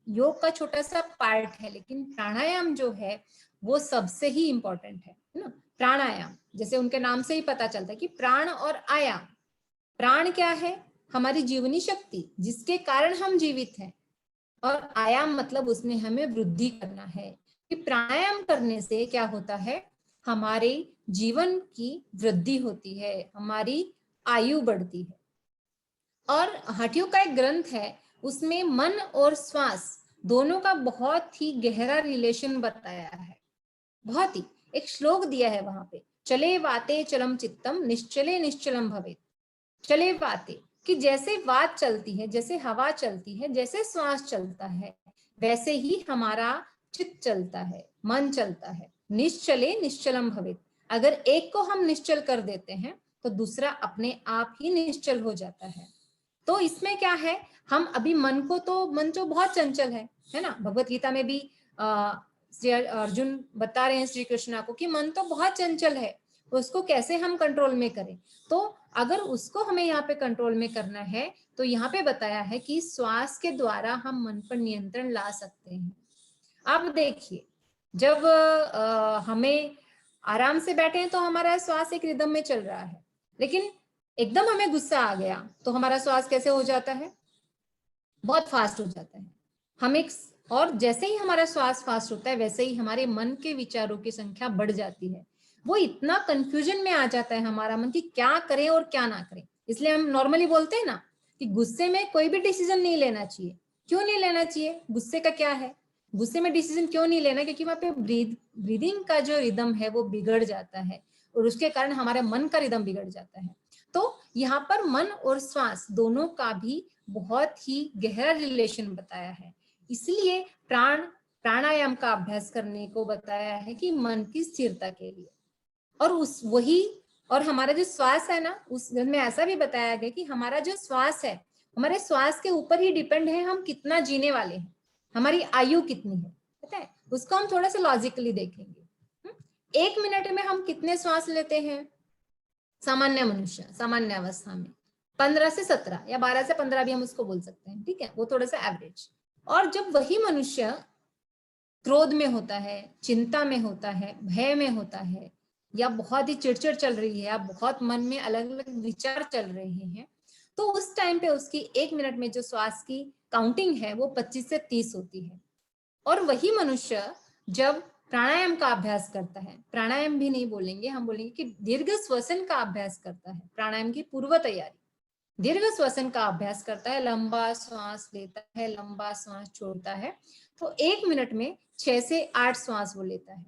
Speaker 3: योग का छोटा सा पार्ट है। लेकिन प्राणायाम जो है वो सबसे ही इंपॉर्टेंट है ना। प्राणायाम जैसे उनके नाम से ही पता चलता है कि प्राण और आयाम, प्राण क्या है, हमारी जीवनी शक्ति जिसके कारण हम जीवित हैं, और आयाम मतलब उसमें हमें वृद्धि करना है। कि प्राणायाम करने से क्या होता है, हमारे जीवन की वृद्धि होती है, हमारी आयु बढ़ती है। और हठयोग का एक ग्रंथ है, उसमें मन और श्वास दोनों का बहुत ही गहरा रिलेशन बताया है, बहुत ही। एक श्लोक दिया है वहां पे, चले वाते चलम चित्तम निश्चले निश्चलम भवेत्। चले वाते कि जैसे वात चलती है, जैसे हवा चलती है, जैसे श्वास चलता है, वैसे ही हमारा चित्त चलता है, मन चलता है। निश्चले निश्चलम भवेत्, अगर एक को हम निश्चल कर देते हैं तो दूसरा अपने आप ही निश्चल हो जाता है। तो इसमें क्या है, हम अभी मन जो बहुत चंचल है ना। भगवत गीता में भी श्री अर्जुन बता रहे हैं श्री कृष्णा को कि मन तो बहुत चंचल है, उसको कैसे हम कंट्रोल में करें। तो अगर उसको हमें यहाँ पे कंट्रोल में करना है तो यहाँ पे बताया है कि श्वास के द्वारा हम मन पर नियंत्रण ला सकते हैं। अब देखिए, जब हमें आराम से बैठे हैं तो हमारा श्वास एक रिदम में चल रहा है, लेकिन एकदम हमें गुस्सा आ गया तो हमारा श्वास कैसे हो जाता है, बहुत फास्ट हो जाता है। हम एक और जैसे ही हमारा श्वास फास्ट होता है वैसे ही हमारे मन के विचारों की संख्या बढ़ जाती है। वो इतना कंफ्यूजन में आ जाता है हमारा मन कि क्या करें और क्या ना करें। इसलिए हम नॉर्मली बोलते हैं ना कि गुस्से में कोई भी डिसीजन नहीं लेना चाहिए। क्यों नहीं लेना चाहिए, गुस्से का क्या है, गुस्से में डिसीजन क्यों नहीं लेना, क्योंकि वहां पे ब्रीदिंग का जो रिदम है वो बिगड़ जाता है और उसके कारण हमारे मन का रिदम बिगड़ जाता है। तो यहाँ पर मन और श्वास दोनों का भी बहुत ही गहरा रिलेशन बताया है। इसलिए प्राणायाम का अभ्यास करने को बताया है कि मन की स्थिरता के लिए। और हमारा जो श्वास है ना, उस में ऐसा भी बताया गया कि हमारा जो श्वास है, हमारे श्वास के ऊपर ही डिपेंड है हम कितना जीने वाले हैं, हमारी आयु कितनी है, पता है। उसको हम थोड़ा सा लॉजिकली देखेंगे। 1 मिनट में हम कितने श्वास लेते हैं, सामान्य मनुष्य सामान्य अवस्था में 15 से 17 या 12 से 15 भी हम उसको बोल सकते हैं, ठीक है, वो थोड़ा सा एवरेज। और जब वही मनुष्य क्रोध में होता है, चिंता में होता है, भय में होता है, या बहुत ही चिड़चिड़ चल रही है, या बहुत मन में अलग अलग विचार चल रहे हैं, तो उस टाइम पे उसकी 1 मिनट में जो श्वास की काउंटिंग है वो 25 से 30 होती है। और वही मनुष्य जब प्राणायाम का अभ्यास करता है, प्राणायाम भी नहीं बोलेंगे, हम बोलेंगे कि दीर्घ श्वसन का अभ्यास करता है, प्राणायाम की पूर्व तैयारी, दीर्घ श्वसन का अभ्यास करता है, लंबा श्वास लेता है, लंबा श्वास छोड़ता है, तो 1 मिनट में 6 से 8 श्वास वो लेता है।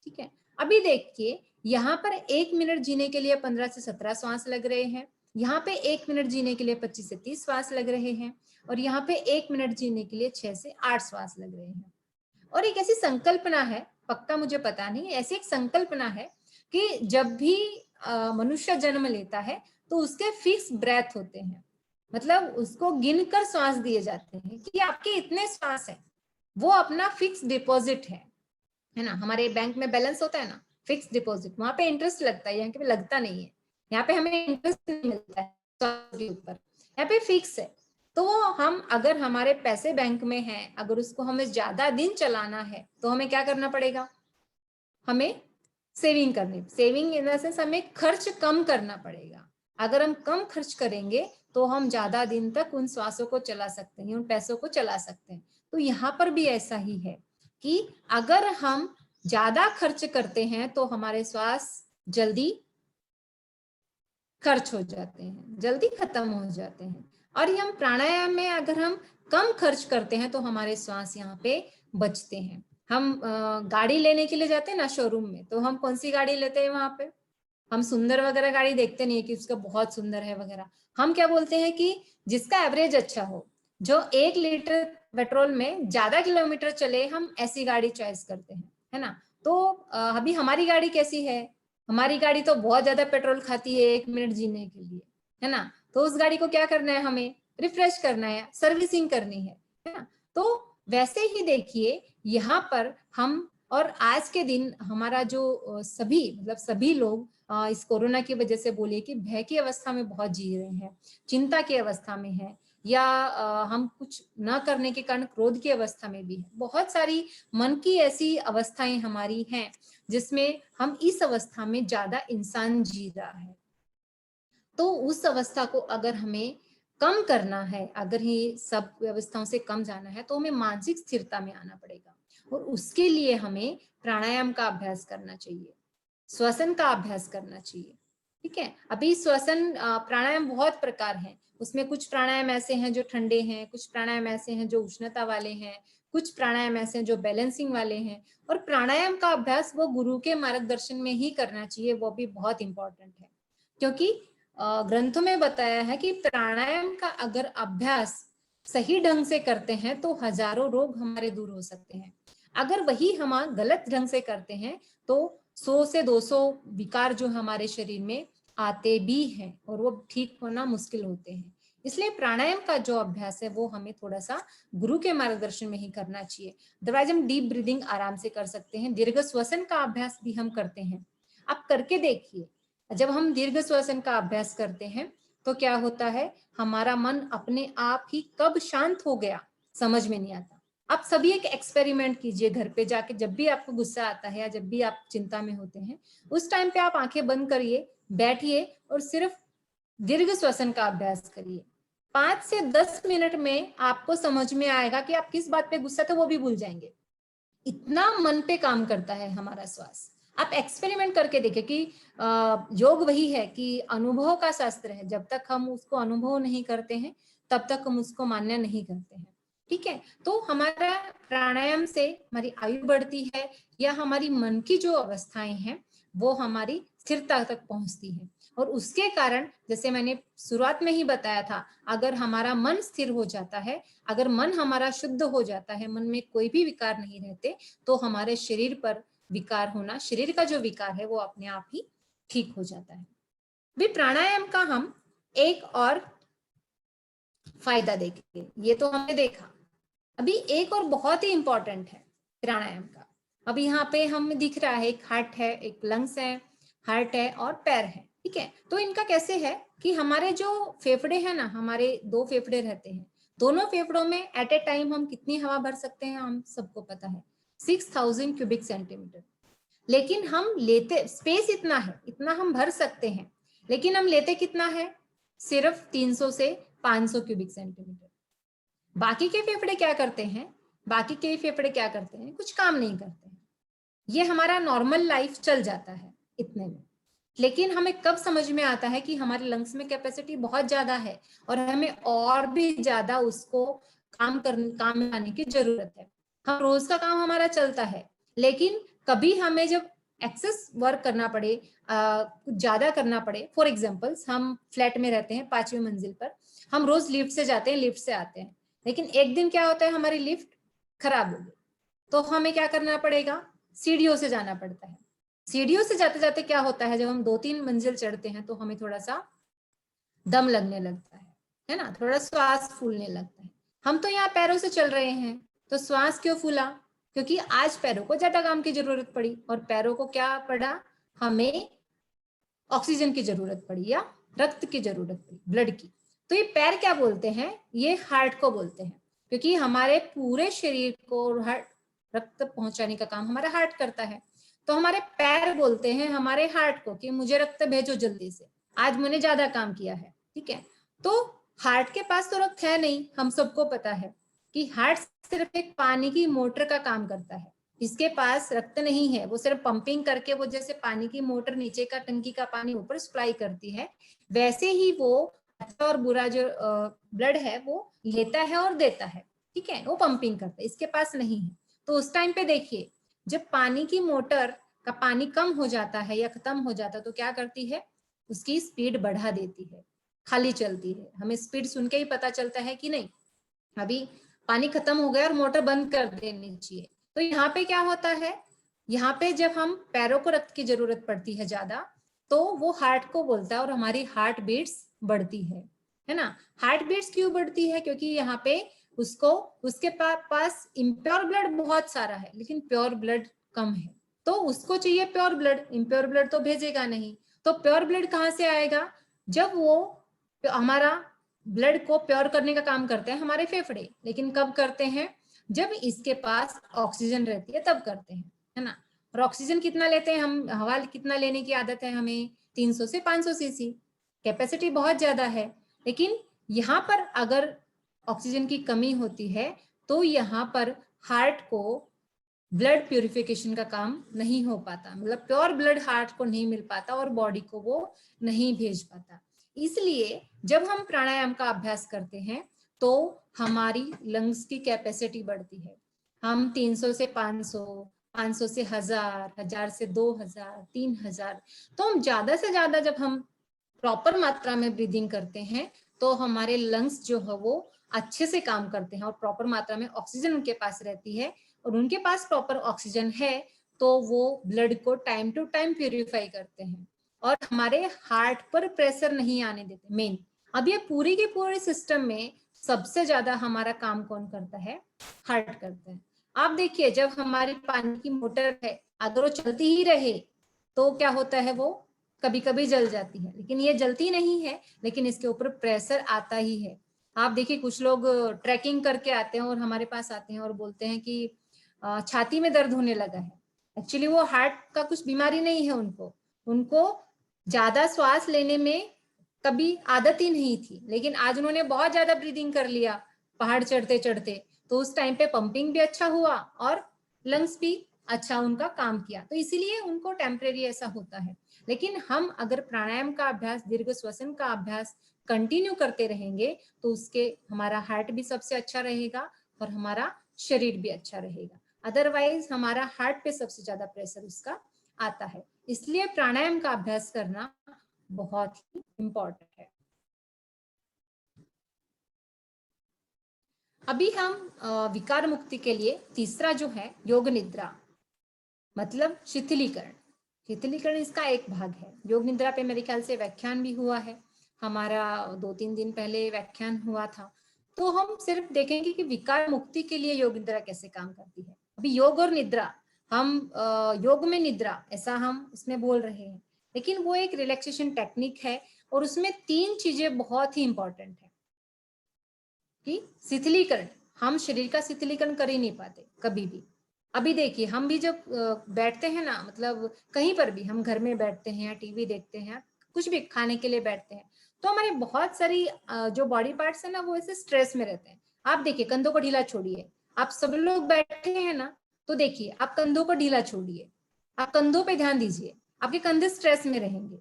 Speaker 3: ठीक है, अभी देखिए यहाँ पर 1 मिनट जीने के लिए 15 से 17 श्वास लग रहे हैं, यहाँ पे 1 मिनट जीने के लिए 25 से 30 श्वास लग रहे हैं, और यहाँ पे 1 मिनट जीने के लिए 6 से 8 श्वास लग रहे हैं। और एक ऐसी संकल्पना है, पक्का मुझे पता नहीं, ऐसी एक संकल्पना है कि जब भी मनुष्य जन्म लेता है तो उसके फिक्स ब्रेथ होते हैं, मतलब उसको गिनकर श्वास दिए जाते हैं कि आपके इतने श्वास है, वो अपना फिक्स डिपॉजिट है ना। हमारे बैंक में बैलेंस होता है ना, फिक्स डिपॉजिट, वहां पे इंटरेस्ट लगता है, यहाँ पे लगता नहीं है, यहाँ पे हमें इंटरेस्ट नहीं मिलता है के ऊपर, यहाँ पे फिक्स है। तो हम अगर हमारे पैसे बैंक में हैं, अगर उसको हमें ज्यादा दिन चलाना है तो हमें क्या करना पड़ेगा, हमें सेविंग करनी, सेविंग इन द सेंस हमें खर्च कम करना पड़ेगा। अगर हम कम खर्च करेंगे तो हम ज्यादा दिन तक उन श्वासों को चला सकते हैं, उन पैसों को चला सकते हैं। तो यहाँ पर भी ऐसा ही है कि अगर हम ज्यादा खर्च करते हैं तो हमारे श्वास जल्दी खर्च हो जाते हैं, जल्दी खत्म हो जाते हैं। और हम प्राणायाम में अगर हम कम खर्च करते हैं तो हमारे श्वास यहाँ पे बचते हैं। हम गाड़ी लेने के लिए जाते हैं ना शोरूम में, तो हम कौन सी गाड़ी लेते हैं, वहां पे हम सुंदर वगैरह गाड़ी देखते नहीं है कि उसका बहुत सुंदर है वगैरह, हम क्या बोलते हैं कि जिसका एवरेज अच्छा हो, जो 1 लीटर पेट्रोल में ज्यादा किलोमीटर चले, हम ऐसी गाड़ी चॉइस करते हैं, है ना। तो अभी हमारी गाड़ी कैसी है, हमारी गाड़ी तो बहुत ज्यादा पेट्रोल खाती है 1 मिनट जीने के लिए, है ना। तो उस गाड़ी को क्या करना है, हमें रिफ्रेश करना है, सर्विसिंग करनी है ना। तो वैसे ही देखिए यहाँ पर हम, और आज के दिन हमारा जो सभी मतलब सभी लोग इस कोरोना की वजह से बोलिए कि भय की अवस्था में बहुत जी रहे हैं, चिंता की अवस्था में है, या हम कुछ न करने के कारण क्रोध की अवस्था में भी है। बहुत सारी मन की ऐसी अवस्थाएं हमारी हैं जिसमें हम इस अवस्था में ज्यादा इंसान जी रहा है। तो उस अवस्था को अगर हमें कम करना है, अगर ये सब व्यवस्थाओं से कम जाना है, तो हमें मानसिक स्थिरता में आना पड़ेगा, और उसके लिए हमें प्राणायाम का अभ्यास करना चाहिए, श्वसन का अभ्यास करना चाहिए। ठीक है, अभी श्वसन प्राणायाम बहुत प्रकार हैं, उसमें कुछ प्राणायाम ऐसे हैं जो ठंडे हैं, कुछ प्राणायाम ऐसे हैं जो उष्णता वाले हैं, कुछ प्राणायाम ऐसे हैं जो बैलेंसिंग वाले हैं। और प्राणायाम का अभ्यास वो गुरु के मार्गदर्शन में ही करना चाहिए, वो भी बहुत इंपॉर्टेंट है, क्योंकि ग्रंथों में बताया है कि प्राणायाम का अगर अभ्यास सही ढंग से करते हैं तो हजारों रोग हमारे दूर हो सकते हैं। अगर वही हम गलत ढंग से करते हैं तो 100 से 200 विकार जो हमारे शरीर में आते भी हैं, और वो ठीक होना मुश्किल होते हैं। इसलिए प्राणायाम का जो अभ्यास है वो हमें थोड़ा सा गुरु के मार्गदर्शन में ही करना चाहिए। अदरवाइज हम डीप ब्रीदिंग आराम से कर सकते हैं, दीर्घ श्वसन का अभ्यास भी हम करते हैं, आप करके देखिए। जब हम दीर्घ श्वसन का अभ्यास करते हैं तो क्या होता है, हमारा मन अपने आप ही कब शांत हो गया समझ में नहीं आता। आप सभी एक एक्सपेरिमेंट कीजिए घर पे जाके, जब भी आपको गुस्सा आता है या जब भी आप चिंता में होते हैं, उस टाइम पे आप आंखें बंद करिए, बैठिए और सिर्फ दीर्घ श्वसन का अभ्यास करिए। 5 से 10 मिनट में आपको समझ में आएगा कि आप किस बात पे गुस्सा थे वो भी भूल जाएंगे, इतना मन पे काम करता है हमारा श्वास। आप एक्सपेरिमेंट करके देखें कि योग वही है कि अनुभव का शास्त्र है, जब तक हम उसको अनुभव नहीं करते हैं तब तक हम उसको मान्य नहीं करते हैं। ठीक है, तो हमारा प्राणायाम से हमारी आयु बढ़ती है, या हमारी मन की जो अवस्थाएं हैं वो हमारी स्थिरता तक पहुंचती है। और उसके कारण, जैसे मैंने शुरुआत में ही बताया था, अगर हमारा मन स्थिर हो जाता है, अगर मन हमारा शुद्ध हो जाता है, मन में कोई भी विकार नहीं रहते, तो हमारे शरीर पर विकार होना, शरीर का जो विकार है वो अपने आप ही ठीक हो जाता है। भी प्राणायाम का हम एक और फायदा देखेंगे, ये तो हमने देखा, अभी एक और बहुत ही इंपॉर्टेंट है प्राणायाम का। अभी यहाँ पे हमें दिख रहा है एक हार्ट है, एक लंग्स है, हार्ट है और पैर है। ठीक है, तो इनका कैसे है कि हमारे जो फेफड़े हैं ना, हमारे 2 फेफड़े रहते हैं, दोनों फेफड़ों में एट ए टाइम हम कितनी हवा भर सकते हैं, हम सबको पता है 6000 क्यूबिक सेंटीमीटर। लेकिन हम लेते, स्पेस इतना है, इतना हम भर सकते हैं, लेकिन हम लेते कितना है, सिर्फ 300 से 500 क्यूबिक सेंटीमीटर। बाकी के फेफड़े क्या करते हैं, बाकी के फेफड़े क्या करते हैं, कुछ काम नहीं करते हैं। ये हमारा नॉर्मल लाइफ चल जाता है इतने में। लेकिन हमें कब समझ में आता है कि हमारे लंग्स में कैपेसिटी बहुत ज्यादा है और हमें और भी ज्यादा उसको काम लाने की जरूरत है। हम रोज का काम हमारा चलता है, लेकिन कभी हमें जब एक्सेस वर्क करना पड़े, कुछ ज्यादा करना पड़े, फॉर एग्जाम्पल्स हम फ्लैट में रहते हैं 5वीं मंजिल पर, हम रोज लिफ्ट से जाते हैं, लिफ्ट से आते हैं, लेकिन एक दिन क्या होता है, हमारी लिफ्ट खराब हो गई, तो हमें क्या करना पड़ेगा, सीढ़ियों से जाना पड़ता है। सीढ़ियों से जाते जाते क्या होता है, जब हम 2-3 मंजिल चढ़ते हैं तो हमें थोड़ा सा दम लगने लगता है ना, थोड़ा श्वास फूलने लगता है। हम तो यहाँ पैरों से चल रहे हैं, तो श्वास क्यों फूला, क्योंकि आज पैरों को ज्यादा काम की जरूरत पड़ी, और पैरों को क्या पड़ा, हमें ऑक्सीजन की जरूरत पड़ी या रक्त की जरूरत पड़ी, ब्लड की। तो ये पैर क्या बोलते हैं, ये हार्ट को बोलते हैं, क्योंकि हमारे पूरे शरीर को रक्त पहुंचाने का काम हमारा हार्ट करता है। तो हमारे पैर बोलते हैं हमारे हार्ट को कि मुझे रक्त भेजो जल्दी से, आज मैंने ज्यादा काम किया है, ठीक है। तो हार्ट के पास तो रक्त है नहीं, हम सबको पता है कि हार्ट सिर्फ एक पानी की मोटर का काम करता है, इसके पास रक्त नहीं है, वो सिर्फ पंपिंग करके, वो जैसे पानी की मोटर नीचे का टंकी का पानी ऊपर सप्लाई करती है, वैसे ही वो अच्छा और बुरा जो ब्लड है वो लेता है और देता है, ठीक है, वो पंपिंग करता है, इसके पास नहीं है। तो उस टाइम पे देखिए, जब पानी की मोटर का पानी कम हो जाता है या खत्म हो जाता है, तो क्या करती है, उसकी स्पीड बढ़ा देती है, खाली चलती है। हमें स्पीड सुन के ही पता चलता है कि नहीं अभी पानी खत्म हो गया और मोटर बंद कर देनी चाहिए। तो यहाँ पे क्या होता है, यहाँ पे जब हम पैरों को रक्त की जरूरत पड़ती है ज्यादा, तो वो हार्ट को बोलता है और हमारी हार्ट बीट्स बढ़ती है ना। हार्ट बीट्स क्यों बढ़ती है, क्योंकि यहाँ पे उसके पास इम्प्योर ब्लड बहुत सारा है, लेकिन प्योर ब्लड कम है, तो उसको चाहिए प्योर ब्लड, इम्प्योर ब्लड तो भेजेगा नहीं। तो प्योर ब्लड कहाँ से आएगा, जब वो हमारा ब्लड को प्योर करने का काम करते हैं हमारे फेफड़े, लेकिन कब करते हैं, जब इसके पास ऑक्सीजन रहती है तब करते हैं, है ना। और ऑक्सीजन कितना लेते हैं हम, हवा कितना लेने की आदत है हमें, 300 से 500 सीसी, कैपेसिटी बहुत ज्यादा है। लेकिन यहाँ पर अगर ऑक्सीजन की कमी होती है तो यहाँ पर हार्ट को ब्लड प्यूरिफिकेशन का काम नहीं हो पाता, मतलब प्योर ब्लड हार्ट को नहीं मिल पाता और बॉडी को वो नहीं भेज पाता। इसलिए जब हम प्राणायाम का अभ्यास करते हैं तो हमारी लंग्स की कैपेसिटी बढ़ती है। हम 300 से 500, 500 से 1000, 1000 से 2000, 3000, तो हम ज्यादा से ज्यादा जब हम प्रॉपर मात्रा में ब्रीदिंग करते हैं तो हमारे लंग्स जो है वो अच्छे से काम करते हैं और प्रॉपर मात्रा में ऑक्सीजन उनके पास रहती है, और उनके पास प्रॉपर ऑक्सीजन है तो वो ब्लड को टाइम टू टाइम प्यूरिफाई करते हैं और हमारे हार्ट पर प्रेशर नहीं आने देते मेन। अब ये पूरी की पूरी सिस्टम में सबसे ज्यादा हमारा काम कौन करता है, हार्ट करता है। आप देखिए, जब हमारी पानी की मोटर है अगर वो चलती ही रहे तो क्या होता है, वो कभी कभी जल जाती है, लेकिन ये जलती नहीं है, लेकिन इसके ऊपर प्रेशर आता ही है। आप देखिए, कुछ लोग ट्रैकिंग करके आते हैं और हमारे पास आते हैं और बोलते हैं कि छाती में दर्द होने लगा है। एक्चुअली वो हार्ट का कुछ बीमारी नहीं है, उनको ज्यादा श्वास लेने में कभी आदत ही नहीं थी, लेकिन आज उन्होंने बहुत ज्यादा ब्रीदिंग कर लिया पहाड़ चढ़ते चढ़ते, तो उस टाइम पे पंपिंग भी अच्छा हुआ और लंग्स भी अच्छा उनका काम किया, तो इसीलिए उनको टेम्परेरी ऐसा होता है। लेकिन हम अगर प्राणायाम का अभ्यास, दीर्घ श्वसन का अभ्यास कंटिन्यू करते रहेंगे तो उसके हमारा हार्ट भी सबसे अच्छा रहेगा और हमारा शरीर भी अच्छा रहेगा। अदरवाइज हमारा हार्ट पे सबसे ज्यादा प्रेशर उसका आता है, इसलिए प्राणायाम का अभ्यास करना बहुत ही इम्पोर्टेंट है। अभी हम विकार मुक्ति के लिए तीसरा जो है योग निद्रा, मतलब शिथिलीकरण। शिथिलीकरण इसका एक भाग है। योग निद्रा पे मेरे ख्याल से व्याख्यान भी हुआ है हमारा, 2-3 दिन पहले व्याख्यान हुआ था। तो हम सिर्फ देखेंगे कि विकार मुक्ति के लिए योग निद्रा कैसे काम करती है। अभी योग और निद्रा, हम योग में निद्रा ऐसा हम इसमें बोल रहे हैं, लेकिन वो एक रिलैक्सेशन टेक्निक है और उसमें 3 चीजें बहुत ही इंपॉर्टेंट है। कि शिथिलीकरण, हम शरीर का शिथिलीकरण कर ही नहीं पाते कभी भी। अभी देखिए, हम भी जब बैठते हैं ना, मतलब कहीं पर भी, हम घर में बैठते हैं या टीवी देखते हैं, कुछ भी खाने के लिए बैठते हैं, तो हमारे बहुत सारी जो बॉडी पार्ट्स है ना वो ऐसे स्ट्रेस में रहते हैं। आप देखिए, कंधों को ढीला छोड़िए, आप सब लोग बैठे हैं ना, तो देखिए आप कंधों को ढीला छोड़िए, आप कंधों पे ध्यान दीजिए, आपके कंधे स्ट्रेस में रहेंगे,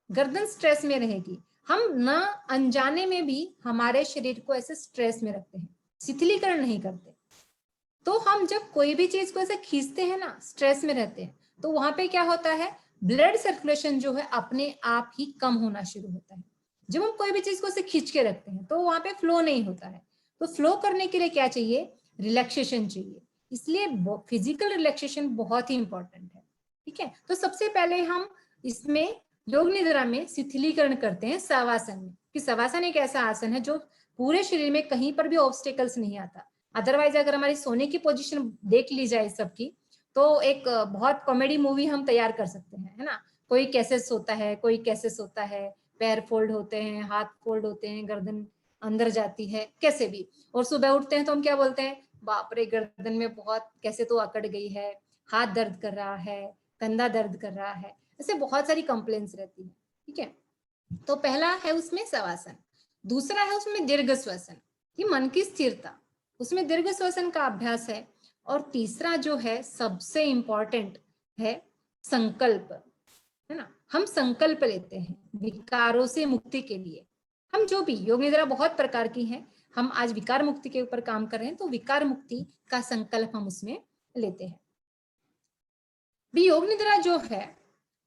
Speaker 3: गर्दन स्ट्रेस में रहेगी। हम न अनजाने में भी हमारे शरीर को ऐसे स्ट्रेस में रखते हैं, शिथिलीकरण नहीं करते। तो हम जब कोई भी चीज को ऐसे खींचते हैं ना, स्ट्रेस में रहते हैं, तो वहां पे क्या होता है, ब्लड सर्कुलेशन जो है अपने आप ही कम होना शुरू होता है। जब हम कोई भी चीज को ऐसे खींच के रखते हैं तो वहां पे फ्लो नहीं होता है। तो फ्लो करने के लिए क्या चाहिए, रिलैक्सेशन चाहिए। इसलिए फिजिकल रिलैक्सेशन बहुत ही इंपॉर्टेंट है। ठीक है, तो सबसे पहले हम इसमें योग निद्रा में शिथिलीकरण करते हैं शवासन में, कि शवासन एक ऐसा आसन है जो पूरे शरीर में कहीं पर भी ऑब्स्टेकल्स नहीं आता। अदरवाइज अगर हमारी सोने की पोजीशन देख ली जाए सबकी, तो एक बहुत कॉमेडी मूवी हम तैयार कर सकते हैं, है ना। कोई कैसे सोता है, कोई कैसे सोता है, पैर फोल्ड होते हैं, हाथ फोल्ड होते हैं, गर्दन अंदर जाती है, कैसे भी। और सुबह उठते हैं तो हम क्या बोलते हैं, बाप रे गर्दन में बहुत कैसे तो अकड़ गई है, हाथ दर्द कर रहा है, कंधा दर्द कर रहा है, ऐसे बहुत सारी कंप्लेंट्स रहती है। ठीक है, तो पहला है उसमें शवासन। दूसरा है उसमें दीर्घ श्वसन, ये मन की स्थिरता, उसमें दीर्घ श्वसन का अभ्यास है। और तीसरा जो है सबसे इंपॉर्टेंट है संकल्प, है ना। हम संकल्प लेते हैं विकारों से मुक्ति के लिए। हम जो भी, योग निद्रा बहुत प्रकार की है, हम आज विकार मुक्ति के ऊपर काम कर रहे हैं, तो विकार मुक्ति का संकल्प हम उसमें लेते हैं। भी योग निद्रा जो है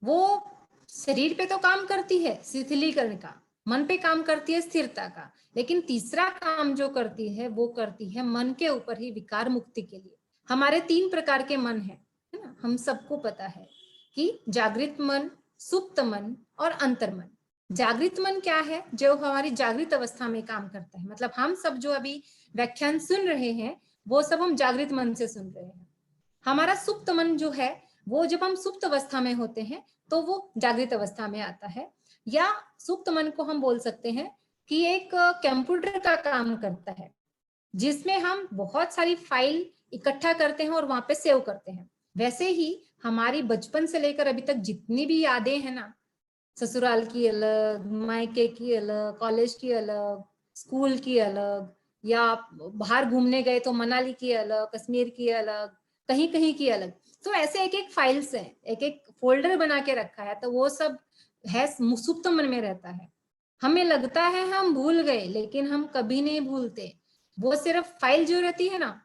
Speaker 3: वो शरीर पे तो काम करती है शिथिलीकरण का, मन पे काम करती है स्थिरता का, लेकिन तीसरा काम जो करती है वो करती है मन के ऊपर ही विकार मुक्ति के लिए। हमारे 3 प्रकार के मन है ना, हम सबको पता है कि जागृत मन, सुप्त मन और अंतर्मन। जागृत मन क्या है, जो हमारी जागृत अवस्था में काम करता है, मतलब हम सब जो अभी व्याख्यान सुन रहे हैं वो सब हम जागृत मन से सुन रहे हैं। हमारा सुप्त मन जो है वो जब हम सुप्त अवस्था में होते हैं तो वो जागृत अवस्था में आता है। या सुप्त मन को हम बोल सकते हैं कि एक कंप्यूटर का काम करता है, जिसमें हम बहुत सारी फाइल इकट्ठा करते हैं और वहां पे सेव करते हैं। वैसे ही हमारी बचपन से लेकर अभी तक जितनी भी यादें हैं ना, ससुराल की अलग, मायके की अलग, कॉलेज की अलग, स्कूल की अलग, या बाहर घूमने गए तो मनाली की अलग, कश्मीर की अलग, कहीं कहीं की अलग, तो ऐसे एक एक फाइल्स है, एक एक फोल्डर बना के रखा है, तो वो सब है सुप्त मन में रहता है। हमें लगता है हम भूल गए, लेकिन हम कभी नहीं भूलते। वो सिर्फ फाइल जो रहती है ना,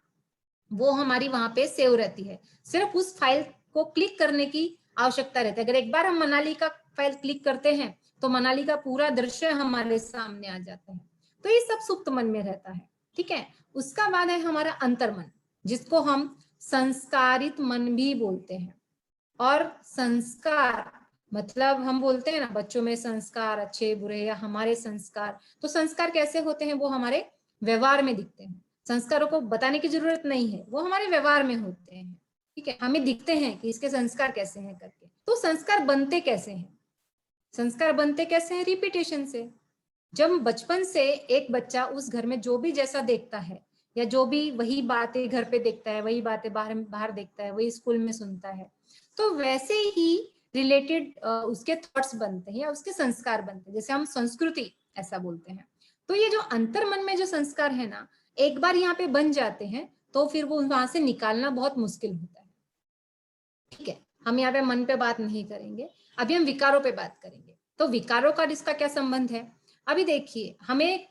Speaker 3: वो हमारी वहां पे सेव रहती है। सिर्फ उस फाइल को क्लिक करने की आवश्यकता रहती है। अगर एक बार हम मनाली का फाइल क्लिक करते हैं तो मनाली का पूरा दृश्य हमारे सामने आ जाता है। तो ये सब सुप्त मन में रहता है। ठीक है, उसका बाद है हमारा अंतर्मन, जिसको हम संस्कारित मन भी बोलते हैं। और संस्कार मतलब हम बोलते हैं ना, बच्चों में संस्कार अच्छे बुरे या हमारे संस्कार, तो संस्कार कैसे होते हैं, वो हमारे व्यवहार में दिखते हैं। संस्कारों को बताने की जरूरत नहीं है, वो हमारे व्यवहार में होते हैं। ठीक है, हमें दिखते हैं कि इसके संस्कार कैसे हैं करके। तो संस्कार बनते कैसे हैं, संस्कार बनते कैसे हैं, रिपीटेशन से। जब बचपन से एक बच्चा उस घर में जो भी जैसा देखता है, या जो भी वही बातें घर पे देखता है, वही बातें बाहर बाहर देखता है, वही स्कूल में सुनता है, तो वैसे ही रिलेटेड उसके थॉट्स बनते हैं या उसके संस्कार बनते हैं, जैसे हम संस्कृति ऐसा बोलते हैं। तो ये जो अंतर मन में जो संस्कार है ना, एक बार यहाँ पे बन जाते हैं तो फिर वो वहां से निकालना बहुत मुश्किल होता है। ठीक है, हम यहाँ पे मन पे बात नहीं करेंगे, अभी हम विकारों पे बात करेंगे। तो विकारों का इसका क्या संबंध है, अभी देखिए, हमें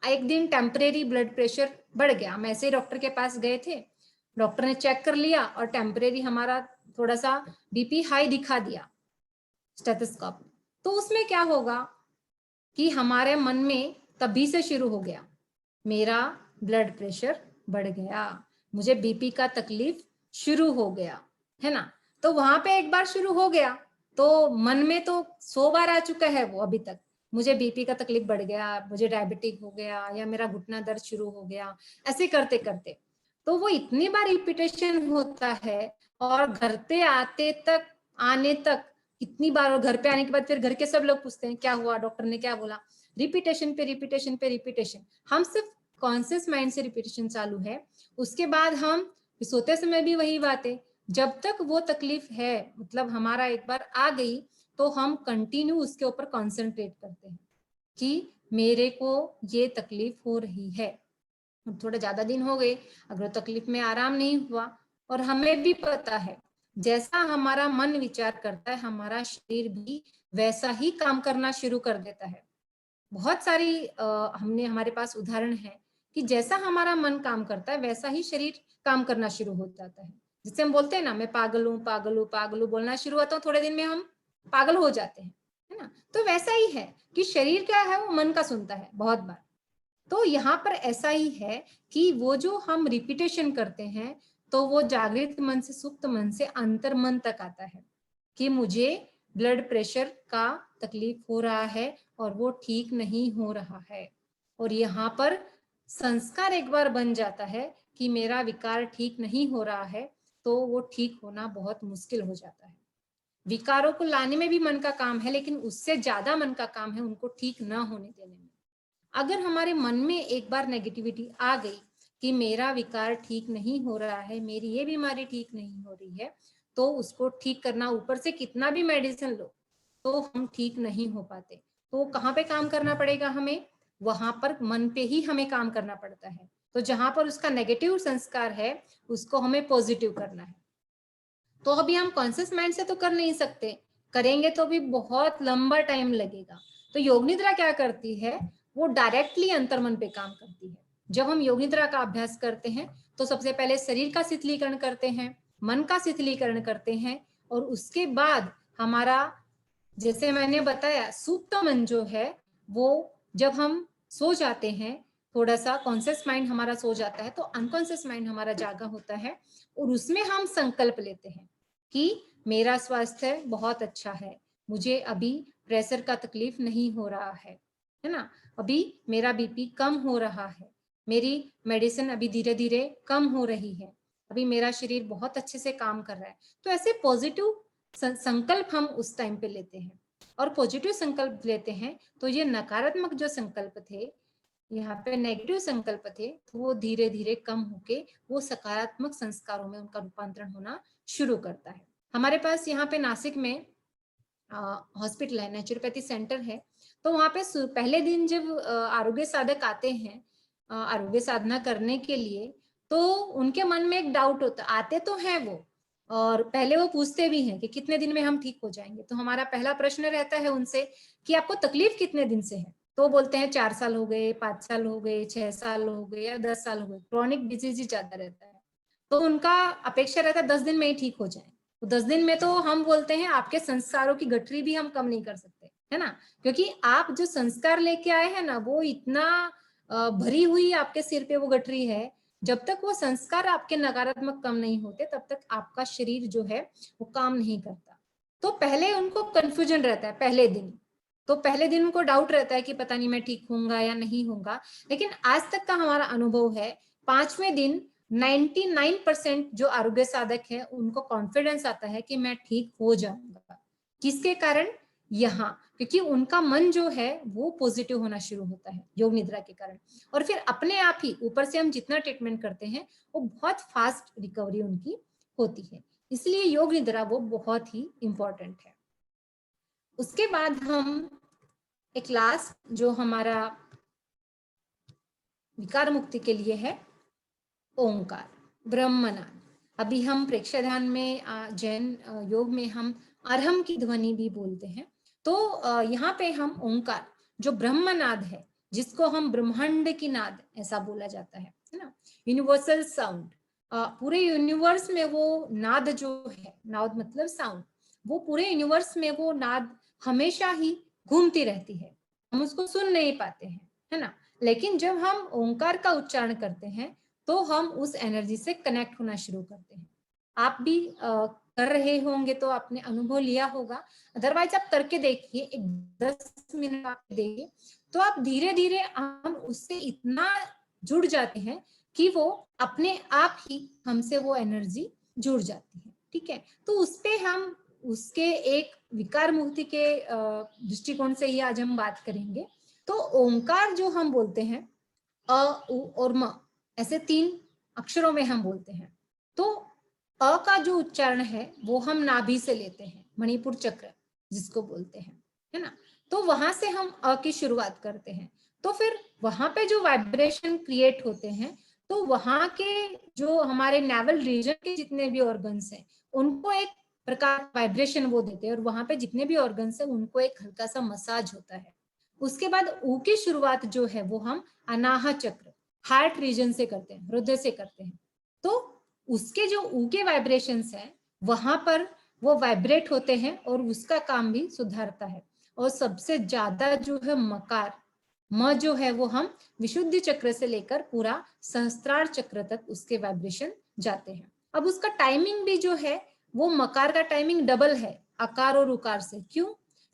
Speaker 3: एक दिन टेम्परेरी ब्लड प्रेशर बढ़ गया, हम ऐसे ही डॉक्टर के पास गए थे, डॉक्टर ने चेक कर लिया और टेम्परेरी हमारा थोड़ा सा बीपी हाई दिखा दिया स्टेथोस्कोप। तो उसमें क्या होगा कि हमारे मन में तभी से शुरू हो गया, मेरा ब्लड प्रेशर बढ़ गया, मुझे बीपी का तकलीफ शुरू हो गया, है ना। तो वहां पे एक बार शुरू हो गया तो मन में तो 100 बार आ चुका है वो अभी तक, मुझे बीपी का तकलीफ बढ़ गया, मुझे डायबिटिक हो गया, या मेरा घुटना दर्द शुरू हो गया, ऐसे करते करते तो वो इतनी बार रिपीटेशन होता है। और घर पे आने तक कितनी बार, और घर पे आने के बाद फिर घर के सब लोग पूछते हैं क्या हुआ, डॉक्टर ने क्या बोला, रिपीटेशन पे रिपीटेशन पे रिपीटेशन। हम सिर्फ कॉन्शियस माइंड से रिपीटेशन चालू है, उसके बाद हम सोते समय भी वही बातें, जब तक वो तकलीफ है, मतलब हमारा एक बार आ गई, तो हम कंटिन्यू उसके ऊपर कॉन्सेंट्रेट करते हैं कि मेरे को ये तकलीफ हो रही है। थोड़ा ज्यादा दिन हो गए, अगर तकलीफ में आराम नहीं हुआ, और हमें भी पता है जैसा हमारा मन विचार करता है, हमारा शरीर भी वैसा ही काम करना शुरू कर देता है। बहुत सारी हमारे पास उदाहरण है कि जैसा हमारा मन काम करता है वैसा ही शरीर काम करना शुरू हो जाता है। जिससे हम बोलते हैं ना, मैं पागल हूँ पागल हूँ पागल हूँ बोलना शुरू होता हूँ, थोड़े दिन में हम पागल हो जाते हैं, है ना। तो वैसा ही है कि शरीर क्या है, वो मन का सुनता है बहुत बार। तो यहाँ पर ऐसा ही है कि वो जो हम रिपीटेशन करते हैं, तो वो जागृत मन से सुप्त मन से अंतर मन तक आता है कि मुझे ब्लड प्रेशर का तकलीफ हो रहा है और वो ठीक नहीं हो रहा है। और यहाँ पर संस्कार एक बार बन जाता है कि मेरा विकार ठीक नहीं हो रहा है, तो वो ठीक होना बहुत मुश्किल हो जाता है। विकारों को लाने में भी मन का काम है, लेकिन उससे ज्यादा मन का काम है उनको ठीक ना होने देने में। अगर हमारे मन में एक बार नेगेटिविटी आ गई कि मेरा विकार ठीक नहीं हो रहा है, मेरी ये बीमारी ठीक नहीं हो रही है, तो उसको ठीक करना, ऊपर से कितना भी मेडिसिन लो तो हम ठीक नहीं हो पाते। तो कहाँ पे काम करना पड़ेगा हमें? वहां पर मन पे ही हमें काम करना पड़ता है। तो जहां पर उसका नेगेटिव संस्कार है उसको हमें पॉजिटिव करना है। तो अभी हम कॉन्शियस माइंड से तो कर नहीं सकते, करेंगे तो भी बहुत लंबा टाइम लगेगा। तो योग निद्रा क्या करती है, वो डायरेक्टली अंतर्मन पे काम करती है। जब हम योग निद्रा का अभ्यास करते हैं तो सबसे पहले शरीर का शिथिलीकरण करते हैं, मन का शिथिलीकरण करते हैं, और उसके बाद हमारा, जैसे मैंने बताया, सुप्त मन जो है वो जब हम सो जाते हैं, थोड़ा सा कॉन्शियस माइंड हमारा सो जाता है तो अनकॉन्शियस माइंड हमारा जागा होता है, और उसमें हम संकल्प लेते हैं कि मेरा स्वास्थ्य बहुत अच्छा है, मुझे अभी प्रेशर का तकलीफ नहीं हो रहा है ना, अभी मेरा बीपी कम हो रहा है, मेरी मेडिसिन अभी धीरे धीरे कम हो रही है, अभी मेरा शरीर बहुत अच्छे से काम कर रहा है। तो ऐसे पॉजिटिव संकल्प हम उस टाइम पे लेते हैं, और पॉजिटिव संकल्प लेते हैं तो ये नकारात्मक जो संकल्प थे, यहाँ पे नेगेटिव संकल्प थे, तो वो धीरे धीरे कम होके वो सकारात्मक संस्कारों में उनका रूपांतरण होना शुरू करता है। हमारे पास यहाँ पे नासिक में हॉस्पिटल है, नेचुरोपैथी सेंटर है। तो वहाँ पे पहले दिन जब आरोग्य साधक आते हैं आरोग्य साधना करने के लिए, तो उनके मन में एक डाउट होता, आते तो हैं वो, और पहले वो पूछते भी हैं कि कितने दिन में हम ठीक हो जाएंगे। तो हमारा पहला प्रश्न रहता है उनसे कि आपको तकलीफ कितने दिन से है? तो बोलते हैं 4 साल हो गए, 5 साल हो गए, 6 साल हो गए या 10 साल हो गए। क्रॉनिक डिजीज ही ज्यादा रहता है, तो उनका अपेक्षा रहता है 10 दिन में ही ठीक हो जाए। तो 10 दिन में तो हम बोलते हैं आपके संस्कारों की गठरी भी हम कम नहीं कर सकते, है ना, क्योंकि आप जो संस्कार लेके आए हैं ना, वो इतना भरी हुई आपके सिर पे वो गठरी है। जब तक वो संस्कार आपके नकारात्मक कम नहीं होते तब तक आपका शरीर जो है वो काम नहीं करता। तो पहले उनको कंफ्यूजन रहता है पहले दिन, तो पहले दिन उनको डाउट रहता है कि पता नहीं मैं ठीक होऊंगा या नहीं होऊंगा। लेकिन आज तक का हमारा अनुभव है 5वें दिन 99% जो आरोग्य साधक है उनको कॉन्फिडेंस आता है कि मैं ठीक हो जाऊंगा। किसके कारण? यहाँ, क्योंकि उनका मन जो है वो पॉजिटिव होना शुरू होता है योग निद्रा के कारण। और फिर अपने आप ही ऊपर से हम जितना ट्रीटमेंट करते हैं वो बहुत फास्ट रिकवरी उनकी होती है। इसलिए योग निद्रा वो बहुत ही इंपॉर्टेंट है। उसके बाद हम एक लास्ट जो हमारा विकार मुक्ति के लिए है, ओंकार, ब्रह्मनाद। अभी हम प्रेक्षक ध्यान में जैन योग में हम अर्हम की ध्वनि भी बोलते हैं। तो यहाँ पे हम ओंकार जो ब्रह्मनाद है, जिसको हम ब्रह्मांड की नाद ऐसा बोला जाता है ना, यूनिवर्सल साउंड, पूरे यूनिवर्स में वो नाद जो है, नाद मतलब साउंड, वो पूरे यूनिवर्स में वो नाद हमेशा ही घूमती रहती है, हम उसको सुन नहीं पाते हैं, है ना। लेकिन जब हम ओंकार का उच्चारण करते हैं तो हम उस एनर्जी से कनेक्ट होना शुरू करते हैं। आप भी कर रहे होंगे तो आपने अनुभव लिया होगा, अदरवाइज आप करके देखिए, एक 10 मिनट आप देखिए, तो आप धीरे धीरे हम उससे इतना जुड़ जाते हैं कि वो अपने आप ही हमसे वो एनर्जी जुड़ जाती है। ठीक है, तो उस पे हम उसके एक विकार मुक्ति के दृष्टिकोण से ही आज हम बात करेंगे। तो ओंकार जो हम बोलते हैं, अ, उ और म, ऐसे 3 अक्षरों में हम बोलते हैं। तो अ का जो उच्चारण है वो हम नाभि से लेते हैं, मणिपुर चक्र जिसको बोलते हैं, है ना। तो वहां से हम अ की शुरुआत करते हैं। तो फिर वहां पे जो वाइब्रेशन क्रिएट होते हैं, तो वहां के जो हमारे नेवल रीजन के जितने भी ऑर्गन्स हैं उनको एक प्रकार वाइब्रेशन वो देते हैं, और वहां पे जितने भी ऑर्गन्स हैं उनको एक हल्का सा मसाज होता है। उसके बाद ऊ की शुरुआत जो है वो हम अनाह चक्र, हार्ट रीजन से करते हैं, हृदय से करते हैं, तो उसके जो ऊ के वाइब्रेशंस है वहां पर वो वाइब्रेट होते हैं और उसका काम भी सुधारता है। और सबसे ज्यादा जो है मकार, म जो है वो हम विशुद्धि चक्र से लेकर पूरा सहस्त्रार चक्र तक उसके वाइब्रेशन जाते हैं। अब उसका टाइमिंग भी जो है वो मकार का टाइमिंग डबल है आकार और उकार से। क्यों?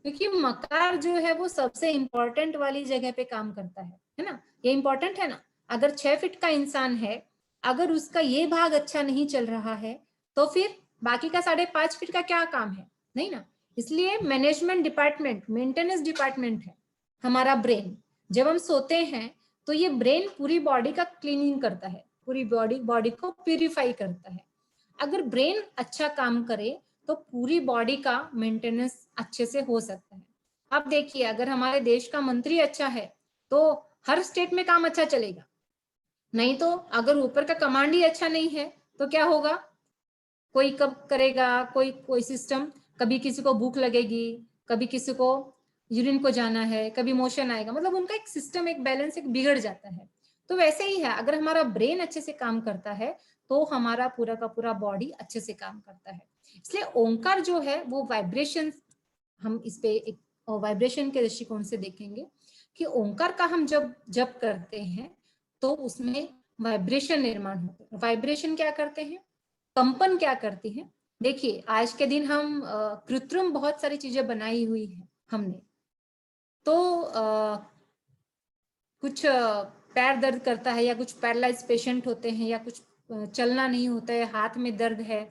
Speaker 3: क्योंकि मकार जो है वो सबसे इंपॉर्टेंट वाली जगह पे काम करता है ना। ये इंपॉर्टेंट है ना। अगर 6 फीट का इंसान है, अगर उसका ये भाग अच्छा नहीं चल रहा है तो फिर बाकी का 5.5 फीट का क्या काम है? नहीं ना। इसलिए मैनेजमेंट डिपार्टमेंट, मेंटेनेंस डिपार्टमेंट है हमारा ब्रेन। जब हम सोते हैं तो ये ब्रेन पूरी बॉडी का क्लीनिंग करता है, पूरी बॉडी को प्यूरिफाई करता है। अगर ब्रेन अच्छा काम करे तो पूरी बॉडी का मेंटेनेंस अच्छे से हो सकता है। अब देखिए, अगर हमारे देश का मंत्री अच्छा है तो हर स्टेट में काम अच्छा चलेगा, नहीं तो अगर ऊपर का कमांड ही अच्छा नहीं है तो क्या होगा? कोई कब करेगा, कोई सिस्टम, कभी किसी को भूख लगेगी, कभी किसी को यूरिन को जाना है, कभी मोशन आएगा, मतलब उनका एक सिस्टम, एक बैलेंस एक बिगड़ जाता है। तो वैसे ही है, अगर हमारा ब्रेन अच्छे से काम करता है तो हमारा पूरा का पूरा बॉडी अच्छे से काम करता है। इसलिए ओंकार जो है वो वाइब्रेशन, हम इस पे एक वाइब्रेशन के दृष्टिकोण से देखेंगे कि ओंकार का हम जब जप करते हैं तो उसमें वाइब्रेशन निर्माण होता है। वाइब्रेशन क्या करते हैं, कंपन क्या करती है? देखिए, आज के दिन हम कृत्रिम बहुत सारी चीजें बनाई हुई है हमने, तो कुछ पैर दर्द करता है या कुछ पैरालाइज पेशेंट होते हैं या कुछ चलना नहीं होता है, हाथ में दर्द है,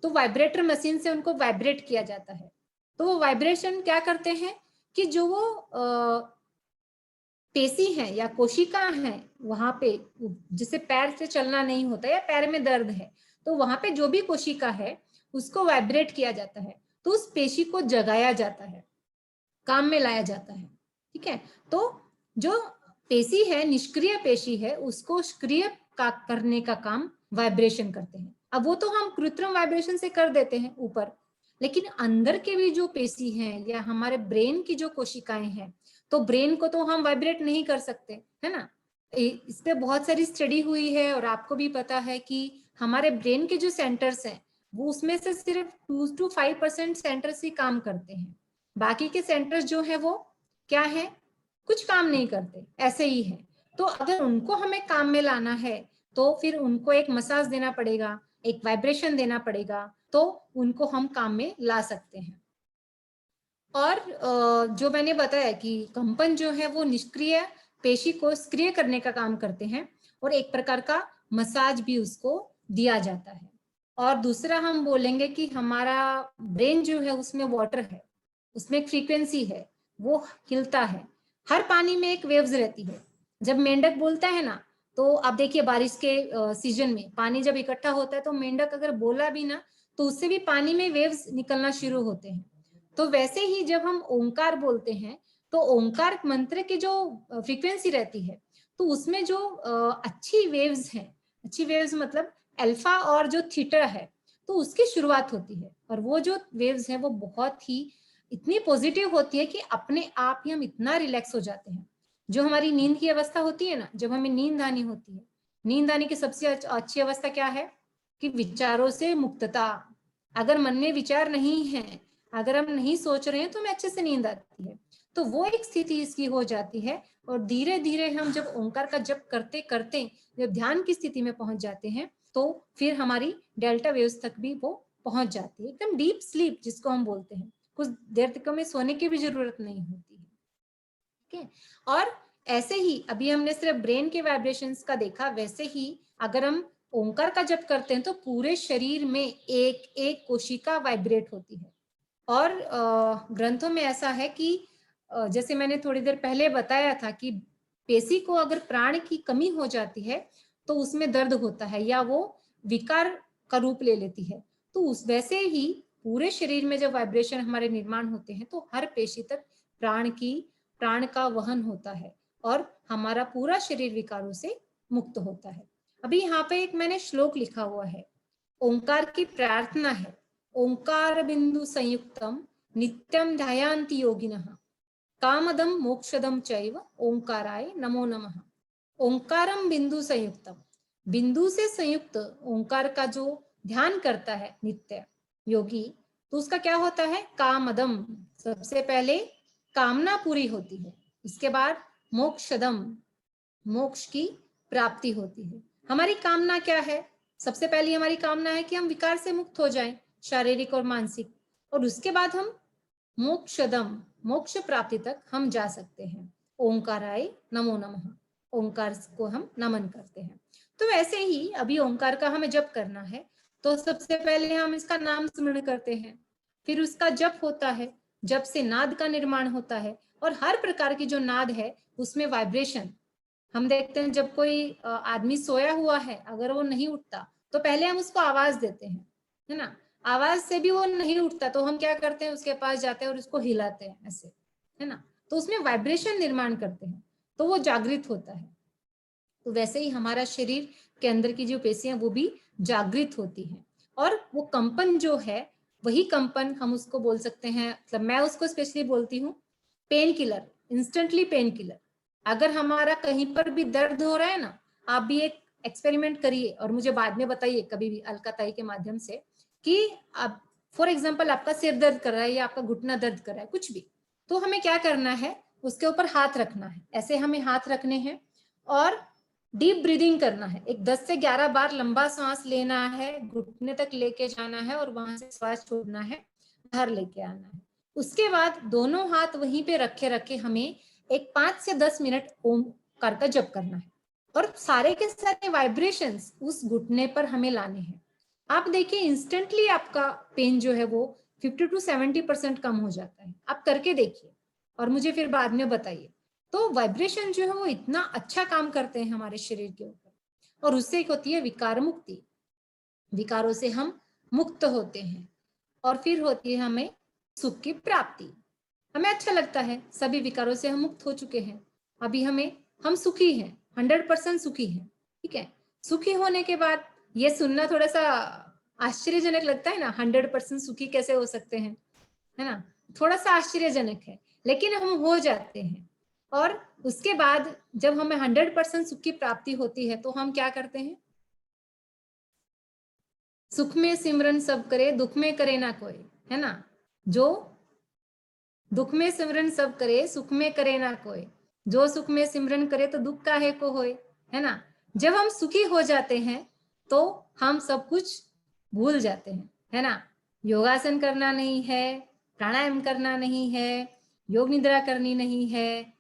Speaker 3: तो वाइब्रेटर मशीन से उनको वाइब्रेट किया जाता है। तो वो वाइब्रेशन क्या करते हैं कि जो वो पेशी है या कोशिका है वहां पे, जिसे पैर से चलना नहीं होता या पैर में दर्द है, तो वहां पे जो भी कोशिका है उसको वाइब्रेट किया जाता है, तो उस पेशी को जगाया जाता है, काम में लाया जाता है। ठीक है, तो जो पेशी है, निष्क्रिय पेशी है, उसको सक्रिय का करने का काम वाइब्रेशन करते हैं। अब वो तो हम कृत्रिम वाइब्रेशन से कर देते हैं ऊपर, लेकिन अंदर के भी जो पेशी हैं या हमारे ब्रेन की जो कोशिकाएं हैं, तो ब्रेन को तो हम वाइब्रेट नहीं कर सकते, है ना। इस पे बहुत सारी स्टडी हुई है और आपको भी पता है कि हमारे ब्रेन के जो सेंटर्स हैं वो उसमें से सिर्फ 2 to 5% सेंटर्स ही काम करते हैं। बाकी के सेंटर्स जो है वो क्या है, कुछ काम नहीं करते, ऐसे ही है। तो अगर उनको हमें काम में लाना है तो फिर उनको एक मसाज देना पड़ेगा, एक वाइब्रेशन देना पड़ेगा, तो उनको हम काम में ला सकते हैं। और जो मैंने बताया कि कंपन जो है वो निष्क्रिय पेशी को सक्रिय करने का काम करते हैं और एक प्रकार का मसाज भी उसको दिया जाता है। और दूसरा हम बोलेंगे कि हमारा ब्रेन जो है उसमें वाटर है, उसमें एक फ्रीक्वेंसी है, वो हिलता है। हर पानी में एक वेव्स रहती है। जब मेंढक बोलता है ना, तो आप देखिए बारिश के सीजन में पानी जब इकट्ठा होता है तो मेंढक अगर बोला भी ना तो उससे भी पानी में वेव्स निकलना शुरू होते हैं। तो वैसे ही जब हम ओंकार बोलते हैं तो ओंकार मंत्र की जो फ्रीक्वेंसी रहती है तो उसमें जो अच्छी वेव्स हैं, अच्छी वेव्स मतलब अल्फा और जो थीटा है, तो उसकी शुरुआत होती है। और वो जो वेव्स हैं वो बहुत ही इतनी पॉजिटिव होती है कि अपने आप ही हम इतना रिलैक्स हो जाते हैं। जो हमारी नींद की अवस्था होती है ना, जब हमें नींद आनी होती है, नींद आने की सबसे अच्छी अवस्था क्या है कि विचारों से मुक्तता। अगर मन में विचार नहीं है, अगर हम नहीं सोच रहे हैं तो हमें अच्छे से नींद आती है। तो वो एक स्थिति इसकी हो जाती है और धीरे धीरे हम जब ओंकार का जप करते करते जब ध्यान की स्थिति में पहुंच जाते हैं तो फिर हमारी डेल्टा वेव्स तक भी वो पहुंच जाती है, एकदम डीप स्लीप जिसको हम बोलते हैं। कुछ देर तक हमें सोने की भी जरूरत नहीं होती है। ठीक है, और ऐसे ही अभी हमने सिर्फ ब्रेन के वाइब्रेशंस का देखा, वैसे ही अगर हम ओंकार का जप करते हैं तो पूरे शरीर में एक एक कोशिका वाइब्रेट होती है। और ग्रंथों में ऐसा है कि जैसे मैंने थोड़ी देर पहले बताया था कि पेशी को अगर प्राण की कमी हो जाती है तो उसमें दर्द होता है या वो विकार का रूप ले लेती है। तो उस वैसे ही पूरे शरीर में जब वाइब्रेशन हमारे निर्माण होते हैं तो हर पेशी तक प्राण का वहन होता है और हमारा पूरा शरीर विकारों से मुक्त होता है। अभी यहाँ पे एक मैंने श्लोक लिखा हुआ है, ओंकार की प्रार्थना है। ओंकार बिंदु संयुक्तम नित्यम ध्यायन्ति योगिनः कामदम मोक्षदम चैव ओंकाराय नमो नमः। ओंकारम बिंदु संयुक्तम, बिंदु से संयुक्त ओंकार का जो ध्यान करता है नित्य योगी, तो उसका क्या होता है, कामदम, सबसे पहले कामना पूरी होती है, इसके बाद मोक्षदम, मोक्ष की प्राप्ति होती है। हमारी कामना क्या है, सबसे पहली हमारी कामना है कि हम विकार से मुक्त हो जाएं, शारीरिक और मानसिक, और उसके बाद हम मोक्षदम, मोक्ष प्राप्ति तक हम जा सकते हैं। ओंकाराय नमो नमः, ओंकार को हम नमन करते हैं। तो वैसे ही अभी ओंकार का हमें जप करना है, तो सबसे पहले हम इसका नाम स्मरण करते हैं, फिर उसका जप होता है, जप से नाद का निर्माण होता है, और हर प्रकार की जो नाद है उसमें वाइब्रेशन, हम देखते हैं जब कोई आदमी सोया हुआ है, अगर वो नहीं उठता तो पहले हम उसको आवाज देते हैं, है ना, आवाज से भी वो नहीं उठता तो हम क्या करते हैं, उसके पास जाते हैं और उसको हिलाते हैं ऐसे, है ना, तो उसमें वाइब्रेशन निर्माण करते हैं, तो वो जागृत होता है। तो वैसे ही हमारा शरीर के अंदर की जो पेशियां वो भी जागृत होती हैं, और वो कंपन जो है, वही कंपन हम उसको बोल सकते हैं, मतलब मैं उसको स्पेशली बोलती हूँ pain killer, instantly pain killer. अगर हमारा कहीं पर भी दर्द हो रहा है ना, आप भी एक एक्सपेरिमेंट करिए और मुझे बाद में बताइए कभी भी अलकाताई के माध्यम से, कि आप फॉर एग्जाम्पल आपका सिर दर्द कर रहा है या आपका घुटना दर्द कर रहा है, कुछ भी, तो हमें क्या करना है, उसके ऊपर हाथ रखना है, ऐसे हमें हाथ रखने हैं, और डीप ब्रीदिंग करना है, एक 10 से 11 बार लंबा सांस लेना है, घुटने तक लेके जाना है और वहां से श्वास छोड़ना है, बाहर लेके आना है। उसके बाद दोनों हाथ वहीं पे रखे रखे हमें एक 5 से 10 मिनट ओमकार का जप करना है, और सारे के सारे वाइब्रेशंस उस घुटने पर हमें लाने हैं। आप देखिए इंस्टेंटली आपका पेन जो है वो 50 to 70% कम हो जाता है। आप करके देखिए और मुझे फिर बाद में बताइए। तो वाइब्रेशन जो है वो इतना अच्छा काम करते हैं हमारे शरीर के ऊपर, और उससे एक होती है विकार मुक्ति, विकारों से हम मुक्त होते हैं, और फिर होती है हमें सुख की प्राप्ति। हमें अच्छा लगता है, सभी विकारों से हम मुक्त हो चुके हैं, अभी हम सुखी हैं, 100% सुखी हैं, ठीक है। सुखी होने के बाद ये सुनना थोड़ा सा आश्चर्यजनक लगता है ना, 100% सुखी कैसे हो सकते हैं, है ना, थोड़ा सा आश्चर्यजनक है, लेकिन हम हो जाते हैं। और उसके बाद जब हमें 100% सुख की प्राप्ति होती है तो हम क्या करते हैं, सुख में सिमरन सब करे, दुख में करे ना कोई, है ना, जो दुख में सिमरन सब करे, सुख में करे ना कोई, जो सुख में सिमरन करे तो दुख काहे को होए, है ना। जब हम सुखी हो जाते हैं तो हम सब कुछ भूल जाते हैं, है ना, योगासन करना नहीं है, प्राणायाम करना नहीं है, योग निद्रा करनी नहीं है,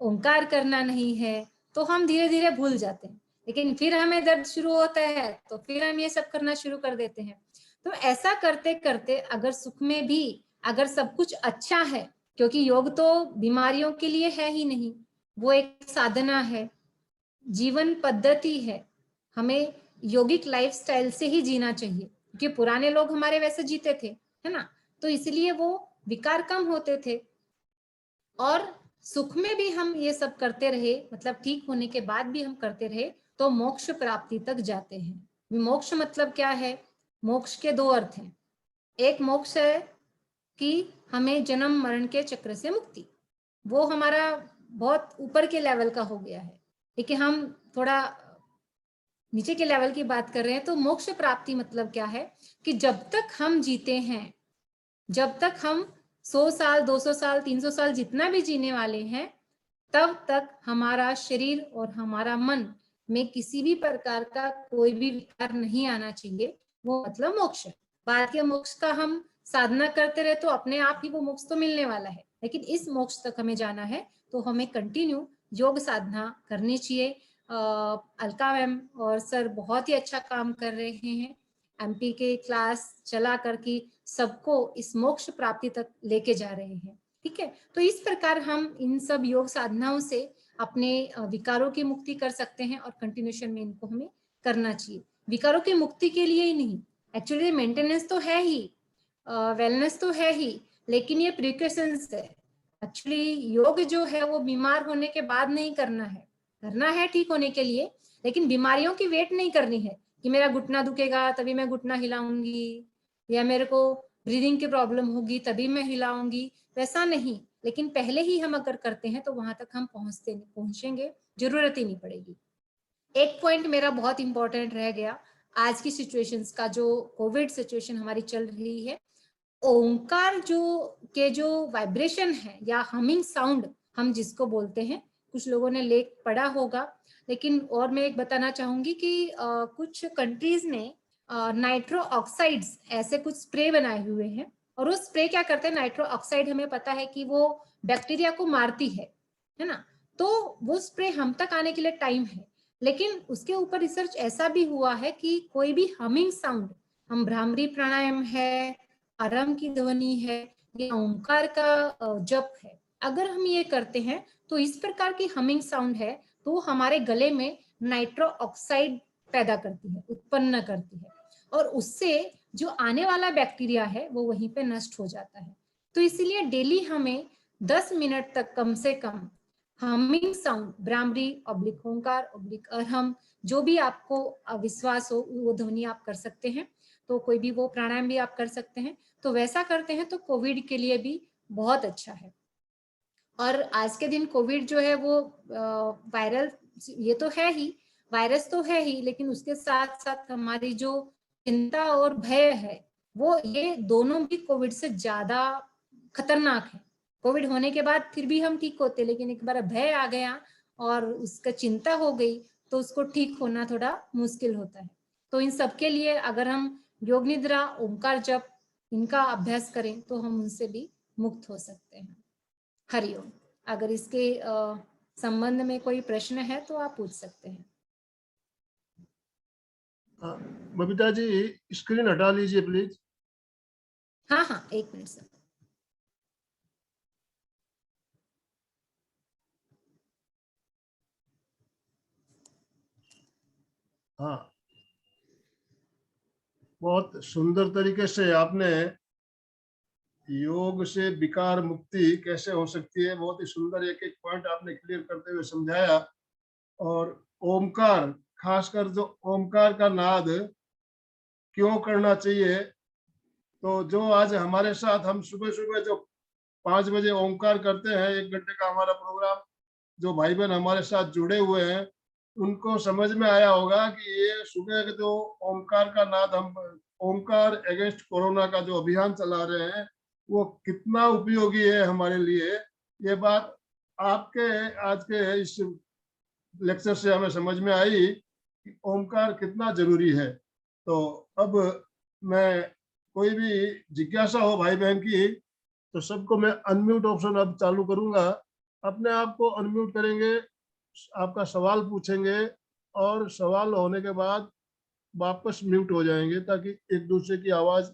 Speaker 3: ओंकार करना नहीं है, तो हम धीरे धीरे भूल जाते हैं। लेकिन फिर हमें दर्द शुरू होता है तो फिर हम ये सब करना शुरू कर देते हैं। तो ऐसा करते करते अगर सुख में भी अगर सब कुछ अच्छा है, क्योंकि योग तो बीमारियों के लिए है ही नहीं, वो एक साधना है, जीवन पद्धति है, हमें योगिक लाइफस्टाइल से ही जीना चाहिए, क्योंकि पुराने लोग हमारे वैसे जीते थे, है ना, तो इसलिए वो विकार कम होते थे। और सुख में भी हम ये सब करते रहे, मतलब ठीक होने के बाद भी हम करते रहे, तो मोक्ष प्राप्ति तक जाते हैं। मोक्ष मतलब क्या है, मोक्ष के दो अर्थ हैं। एक मोक्ष है कि हमें जन्म मरण के चक्र से मुक्ति, वो हमारा बहुत ऊपर के लेवल का हो गया है, लेकिन हम थोड़ा नीचे के लेवल की बात कर रहे हैं। तो मोक्ष प्राप्ति मतलब क्या है कि जब तक हम जीते हैं, जब तक हम 100 साल 200 साल 300 साल जितना भी जीने वाले हैं, तब तक हमारा शरीर और हमारा मन में किसी भी प्रकार का कोई भी विकार नहीं आना चाहिए, वो मतलब मोक्ष है। बाद के मोक्ष का हम साधना करते रहे तो अपने आप ही वो मोक्ष तो मिलने वाला है, लेकिन इस मोक्ष तक हमें जाना है तो हमें कंटिन्यू योग साधना करनी चाहिए। अलका मैम और सर बहुत ही अच्छा काम कर रहे हैं, एमपी के क्लास चला करके सबको इस मोक्ष प्राप्ति तक लेके जा रहे हैं, ठीक है। तो इस प्रकार हम इन सब योग साधनाओं से अपने विकारों की मुक्ति कर सकते हैं, और कंटिन्यूशन में इनको हमें करना चाहिए। विकारों की मुक्ति के लिए ही नहीं, एक्चुअली मेंटेनेंस तो है ही, वेलनेस तो है ही, लेकिन ये प्रिकॉशंस है। एक्चुअली योग जो है वो बीमार होने के बाद नहीं करना है, करना है ठीक होने के लिए, लेकिन बीमारियों की वेट नहीं करनी है कि मेरा घुटना दुखेगा तभी मैं घुटना हिलाऊंगी, या मेरे को ब्रीदिंग की प्रॉब्लम होगी तभी मैं हिलाऊंगी, वैसा नहीं। लेकिन पहले ही हम अगर करते हैं तो वहां तक हम पहुंचेंगे, जरूरत ही नहीं पड़ेगी। एक पॉइंट मेरा बहुत इंपॉर्टेंट रह गया आज की सिचुएशंस का, जो कोविड सिचुएशन हमारी चल रही है, ओंकार जो वाइब्रेशन है या हमिंग साउंड हम जिसको बोलते हैं, कुछ लोगों ने लेख पढ़ा होगा, लेकिन और मैं एक बताना चाहूंगी कि कुछ कंट्रीज ने नाइट्रो ऑक्साइड्स ऐसे कुछ स्प्रे बनाए हुए हैं, और वो स्प्रे क्या करते हैं, नाइट्रो ऑक्साइड हमें पता है कि वो बैक्टीरिया को मारती है ना, तो वो स्प्रे हम तक आने के लिए टाइम है, लेकिन उसके ऊपर रिसर्च ऐसा भी हुआ है कि कोई भी हमिंग साउंड, हम भ्रामरी प्राणायाम है, आराम की ध्वनि है, या ओंकार का जप है, अगर हम ये करते हैं तो इस प्रकार की हमिंग साउंड है तो हमारे गले में नाइट्रो ऑक्साइड पैदा करती है, उत्पन्न करती है, और उससे जो आने वाला बैक्टीरिया है वो वहीं पे नष्ट हो जाता है। तो इसीलिए डेली हमें 10 मिनट तक कम से कम हमिंग साउंड, भ्रामरी ऑब्लिक ओंकार ऑब्लिक अरहम, जो भी आपको विश्वास हो वो ध्वनि आप कर सकते हैं, तो कोई भी वो प्राणायाम भी आप कर सकते हैं, तो वैसा करते हैं तो कोविड के लिए भी बहुत अच्छा है। और आज के दिन कोविड जो है वो वायरल, ये तो है ही, वायरस तो है ही, लेकिन उसके साथ साथ हमारी जो चिंता और भय है, वो ये दोनों भी कोविड से ज्यादा खतरनाक है। कोविड होने के बाद फिर भी हम ठीक होते, लेकिन एक बार भय आ गया और उसका चिंता हो गई तो उसको ठीक होना थोड़ा मुश्किल होता है। तो इन सब के लिए अगर हम योग निद्रा, ओंकार जप, इनका अभ्यास करें तो हम उनसे भी मुक्त हो सकते हैं। हरिओम। अगर इसके संबंध में कोई प्रश्न है तो आप पूछ सकते हैं।
Speaker 1: बबीता जी स्क्रीन हटा लीजिए प्लीज।
Speaker 3: हाँ हाँ, एक मिनट सर।
Speaker 1: हाँ, बहुत सुंदर तरीके से आपने योग से विकार मुक्ति कैसे हो सकती है, बहुत ही सुंदर एक एक पॉइंट आपने क्लियर करते हुए समझाया। और ओमकार, खासकर जो ओमकार का नाद क्यों करना चाहिए, तो जो आज हमारे साथ हम सुबह सुबह जो 5 बजे ओमकार करते हैं, 1 घंटे का हमारा प्रोग्राम, जो भाई बहन हमारे साथ जुड़े हुए हैं उनको समझ में आया होगा कि ये सुबह के जो ओमकार का नाद, हम ओमकार अगेंस्ट कोरोना का जो अभियान चला रहे हैं, वो कितना उपयोगी है हमारे लिए। ये बात आपके आज के इस लेक्चर से हमें समझ में आई कि ओमकार कितना जरूरी है। तो अब मैं, कोई भी जिज्ञासा हो भाई बहन की, तो सबको मैं अनम्यूट ऑप्शन अब चालू करूंगा, अपने आप को अनम्यूट करेंगे, आपका सवाल पूछेंगे और सवाल होने के बाद वापस म्यूट हो जाएंगे ताकि एक दूसरे की आवाज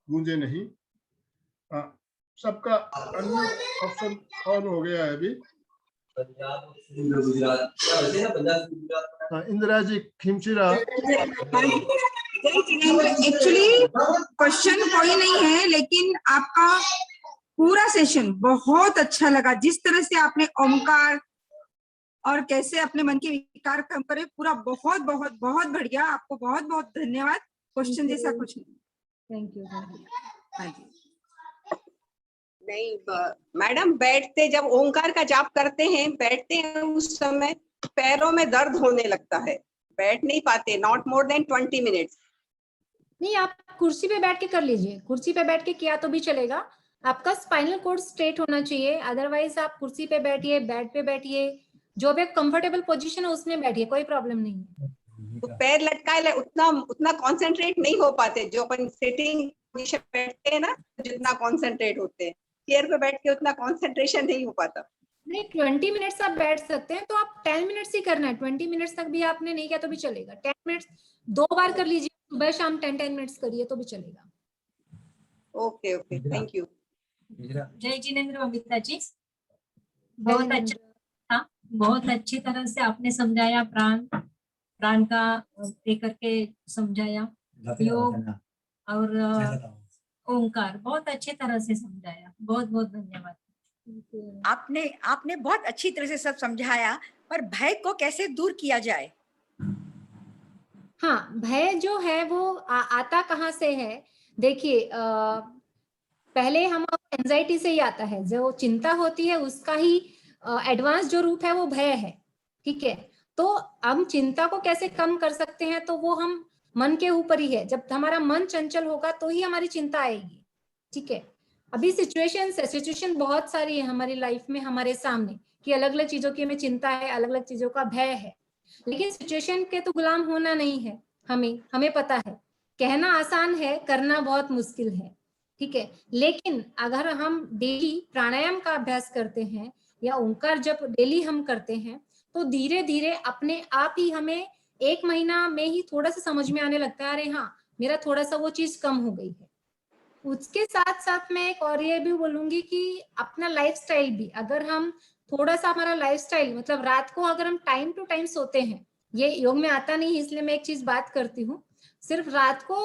Speaker 1: गूंजे नहीं। हाँ, सबका अनम्यूट ऑप्शन ऑन हो गया है अभी। हाँ, इंदिरा जी खिमचिरा।
Speaker 4: एक्चुअली क्वेश्चन कोई नहीं है, लेकिन आपका पूरा सेशन बहुत अच्छा लगा, जिस तरह से आपने ओमकार और कैसे अपने मन के विकार कम करे, पूरा बहुत बहुत बहुत बढ़िया। आपको बहुत बहुत धन्यवाद। क्वेश्चन जैसा कुछ नहीं।
Speaker 3: Thank you.
Speaker 4: हाँ जी।
Speaker 5: नहीं मैडम, बैठते जब ओंकार का जाप करते हैं, बैठते हैं उस समय पैरों में दर्द होने लगता है, बैठ नहीं पाते, नॉट मोर देन 20 मिनट्स।
Speaker 3: नहीं, आप कुर्सी पे बैठ के कर लीजिए, कुर्सी पे बैठ के किया तो भी चलेगा। आपका स्पाइनल कोड स्ट्रेट होना चाहिए, अदरवाइज आप कुर्सी पे बैठिए, बेड पे बैठिए, जो भी कंफर्टेबल पोजीशन है उसमें बैठिए, कोई प्रॉब्लम नहीं है।
Speaker 5: तो पैर लटकाए उतना कंसंट्रेट नहीं हो पाते, जो अपन सिटिंग पोजीशन बैठते हैं ना, जितना कंसंट्रेट होते हैं, चेयर पे बैठ के उतना कंसंट्रेशन नहीं हो पाता।
Speaker 3: नहीं, 20 मिनट्स आप बैठ सकते हैं, तो आप 10 मिनट्स ही करना है, 20 मिनट्स तक भी आपने नहीं किया तो भी चलेगा। 10 मिनट्स 2 बार कर लीजिए, सुबह शाम 10 मिनट्स करिए तो भी चलेगा।
Speaker 5: Okay okay, thank you.
Speaker 6: जय जिनेंद्र बबीता जी, बहुत अच्छा, बहुत अच्छी तरह से आपने समझाया, प्राण का लेकर के समझाया, योग और ओंकार बहुत अच्छी तरह से समझाया, बहुत बहुत धन्यवाद।
Speaker 4: आपने बहुत अच्छी तरह से सब समझाया, पर भय को कैसे दूर किया जाए?
Speaker 3: हाँ, भय जो है वो आता कहाँ से है? देखिए, पहले हम एंजाइटी से ही आता है। जो चिंता होती है उसका ही एडवांस जो रूप है वो भय है, ठीक है। तो हम चिंता को कैसे कम कर सकते हैं, तो वो हम मन के ऊपर ही है। जब हमारा मन चंचल होगा तो ही हमारी चिंता आएगी, ठीक है। अभी सिचुएशन बहुत सारी है हमारी लाइफ में हमारे सामने, कि अलग अलग चीजों की हमें चिंता है, अलग अलग चीजों का भय है, लेकिन सिचुएशन के तो गुलाम होना नहीं है। हमें पता है, कहना आसान है, करना बहुत मुश्किल है, ठीक है। लेकिन अगर हम डेली प्राणायाम का अभ्यास करते हैं या ओंकार जप डेली हम करते हैं, तो धीरे धीरे अपने आप ही हमें 1 महीना में ही थोड़ा सा समझ में आने लगता है, अरे हाँ मेरा थोड़ा सा वो चीज कम हो गई है। उसके साथ साथ मैं एक और ये भी बोलूंगी कि अपना लाइफस्टाइल भी, अगर हम थोड़ा सा हमारा लाइफस्टाइल, मतलब रात को अगर हम टाइम टू टाइम सोते हैं, ये योग में आता नहीं इसलिए मैं एक चीज बात करती हूँ, सिर्फ रात को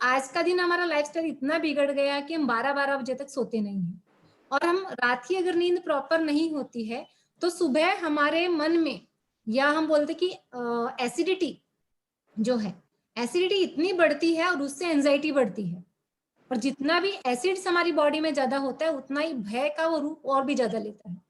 Speaker 3: आज का दिन हमारा लाइफस्टाइल इतना बिगड़ गया कि हम 12-12 बजे तक सोते नहीं हैं, और हम रात की अगर नींद प्रॉपर नहीं होती है तो सुबह हमारे मन में, या हम बोलते कि एसिडिटी जो है, एसिडिटी इतनी बढ़ती है और उससे एंजाइटी बढ़ती है, और जितना भी एसिड्स हमारी बॉडी में ज्यादा होता है उतना ही भय का वो रूप और भी ज्यादा लेता है।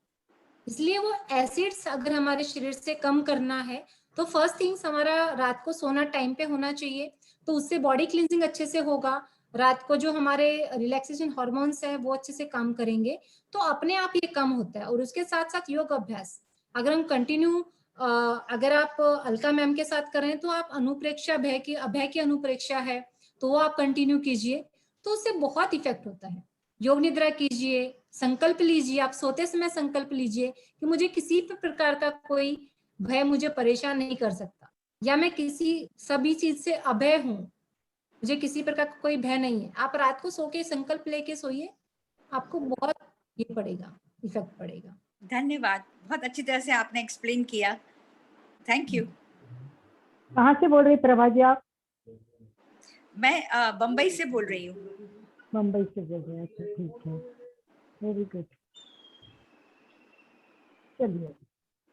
Speaker 3: इसलिए वो एसिड्स अगर हमारे शरीर से कम करना है तो फर्स्ट थिंग्स हमारा रात को सोना टाइम पे होना चाहिए, तो उससे बॉडी क्लींजिंग अच्छे से होगा। रात को जो हमारे रिलैक्सेशन हार्मोन्स है वो अच्छे से काम करेंगे, तो अपने आप ये कम होता है। और उसके साथ साथ योग अभ्यास अगर हम कंटिन्यू, अगर आप अलका मैम के साथ करें तो आप अनुप्रेक्षा अभय की अनुप्रेक्षा है तो वो आप कंटिन्यू कीजिए, तो उससे बहुत इफेक्ट होता है। योग निद्रा कीजिए, संकल्प लीजिए, आप सोते समय संकल्प लीजिए कि मुझे किसी भी प्रकार का कोई भय मुझे परेशान नहीं कर सकता, या मैं किसी सभी चीज से अभय हूँ, मुझे किसी प्रकार का कोई भय नहीं है। आप रात को सो के संकल्प लेके सोइए, आपको बहुत ये पड़ेगा, इफेक्ट पड़ेगा।
Speaker 7: धन्यवाद, बहुत अच्छी तरह से आपने एक्सप्लेन किया, थैंक यू।
Speaker 2: कहाँ से बोल रही प्रभा जी आप?
Speaker 7: मैं बम्बई से बोल रही हूँ।
Speaker 2: मुंबई से बोल रहे हैं, अच्छा ठीक है, वेरी गुड। चलिए,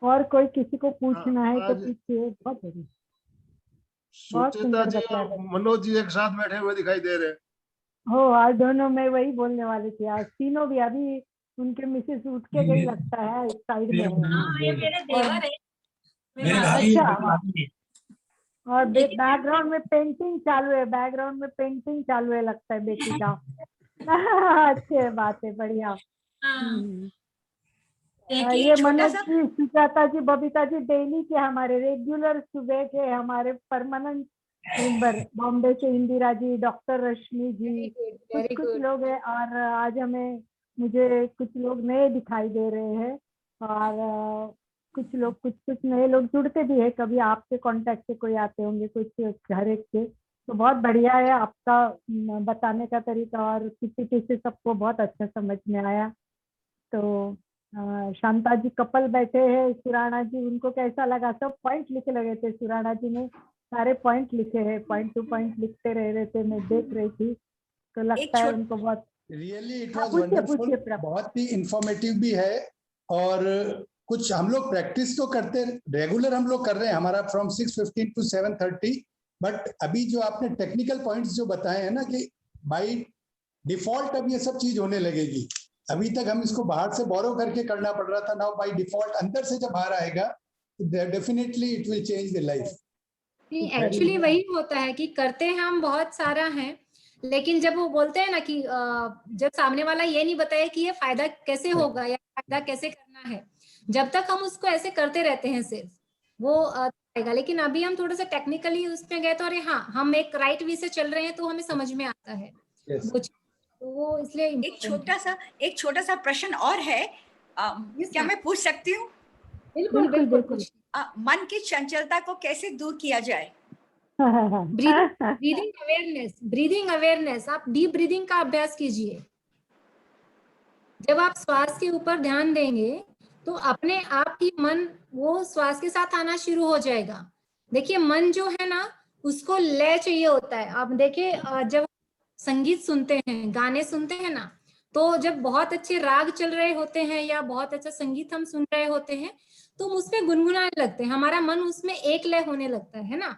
Speaker 2: और कोई किसी को पूछना है तो
Speaker 1: आज
Speaker 2: पूछिए। बहुत बढ़िया, बहुत
Speaker 1: सुचेता
Speaker 2: सुंदर
Speaker 1: जी
Speaker 2: बताया।
Speaker 1: और मनोज जी एक साथ बैठे हुए दिखाई दे रहे हैं।
Speaker 2: हो, आज दोनों में वही बोलने वाले थे, आज तीनों भी। अभी उनके मिसेस उठ के गई लगता है, साइड में है।
Speaker 6: हाँ, ये मेरे देवर है,
Speaker 8: मेरे भाभी
Speaker 2: अच्छा, और बैकग्राउंड में पेंटिंग चालू है, बैकग्राउंड में पेंटिंग चालू है लगता है बेटी का। अच्छी बात है, बढ़िया।
Speaker 6: हाँ,
Speaker 2: ये
Speaker 7: एक छोटा
Speaker 2: मनोज
Speaker 7: सा
Speaker 2: जी, सुजाता जी, बबीता जी डेली के हमारे रेगुलर सुबह के हमारे परमानेंट मेंबर, बॉम्बे से इंदिरा जी, डॉक्टर रश्मि जी,
Speaker 3: वेरी
Speaker 2: कुछ
Speaker 3: गुड।
Speaker 2: लोग हैं। और आज मुझे कुछ लोग नए दिखाई दे रहे हैं, और कुछ नए लोग जुड़ते भी है, कभी आपके कांटेक्ट से कोई आते होंगे, कुछ हर एक के। तो बहुत बढ़िया है आपका बताने का तरीका, और किसी से सबको बहुत अच्छा समझ में आया। तो शांता जी कपल बैठे हैं, सुराणा जी, उनको कैसा लगा? सब पॉइंट लिखे लगे थे, सुराणा जी ने सारे पॉइंट लिखे हैं, पॉइंट टू पॉइंट लिखते रहे थे, मैं देख रही थी, तो लगता है उनको बहुत।
Speaker 8: रियली इट
Speaker 2: हाँ,
Speaker 8: वाज
Speaker 2: पूछिए
Speaker 8: वंडरफुल,
Speaker 2: प्रभा।
Speaker 8: बहुत ही इंफॉर्मेटिव भी है। और कुछ हम लोग प्रैक्टिस तो करते, रेगुलर हम लोग कर रहे हैं, हमारा फ्रॉम 6:15 to 7:30। बट अभी जो आपने टेक्निकल पॉइंट्स जो बताए हैं ना, कि बाय डिफॉल्ट अब ये सब चीज होने लगेगी। अभी तक हम इसको बाहर से बोरो करके करना पड़ रहा था, नाउ बाय डिफॉल्ट अंदर से जब बाहर आएगा definitely it will change the life.
Speaker 3: Actually वही होता है कि करते हैं हम बहुत सारा है, लेकिन जब वो बोलते हैं ना कि जब सामने वाला ये नहीं बताए कि ये फायदा कैसे होगा या फायदा कैसे करना है, जब तक हम उसको ऐसे करते रहते हैं सिर्फ वो आएगा। लेकिन अभी हम थोड़ा सा टेक्निकली उसमें गए तो अरे हाँ, हम एक राइट वे से चल रहे हैं तो हमें समझ में आता है वो चीज। तो वो इसलिए
Speaker 7: एक छोटा सा प्रश्न और है, क्या मैं पूछ सकती हूँ?
Speaker 3: बिल्कुल बिल्कुल कुछ
Speaker 7: मन की चंचलता को कैसे दूर किया जाए?
Speaker 3: ब्रीदिंग अवेयरनेस, आप डीप ब्रीदिंग का अभ्यास कीजिए। जब आप श्वास के ऊपर ध्यान देंगे तो अपने आप ही मन वो श्वास के साथ आना शुरू हो जाएगा। देखिए मन जो है ना, उसको लय चाहिए होता है। आप देखिए जब संगीत सुनते हैं, गाने सुनते हैं ना, तो जब बहुत अच्छे राग चल रहे होते हैं या बहुत अच्छा संगीत हम सुन रहे होते हैं तो हम उसमें गुनगुनाने लगते हैं, हमारा मन उसमें एक लय होने लगता है ना,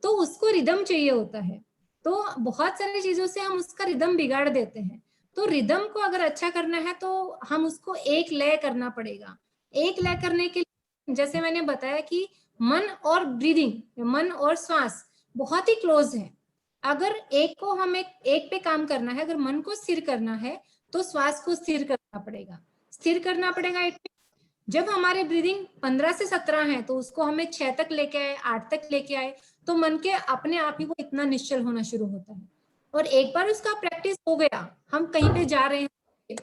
Speaker 3: तो उसको रिदम चाहिए होता है। तो बहुत सारी चीजों से हम उसका रिदम बिगाड़ देते हैं। तो तो रिदम को अगर अच्छा करना है तो हम उसको एक लय करना पड़ेगा। एक लय करने के लिए जैसे मैंने बताया कि मन और ब्रीदिंग, मन और श्वास बहुत ही क्लोज है। अगर एक को हमें एक पे काम करना है, अगर मन को स्थिर करना है तो श्वास को स्थिर करना पड़ेगा, स्थिर करना पड़ेगा एक पे। जब हमारे ब्रीदिंग 15 से 17 है तो उसको हमें 6 तक लेके आए, 8 तक लेके आए, तो मन के अपने आप ही वो इतना निश्चल होना शुरू होता है। और एक बार उसका प्रैक्टिस हो गया, हम कहीं पे जा रहे हैं,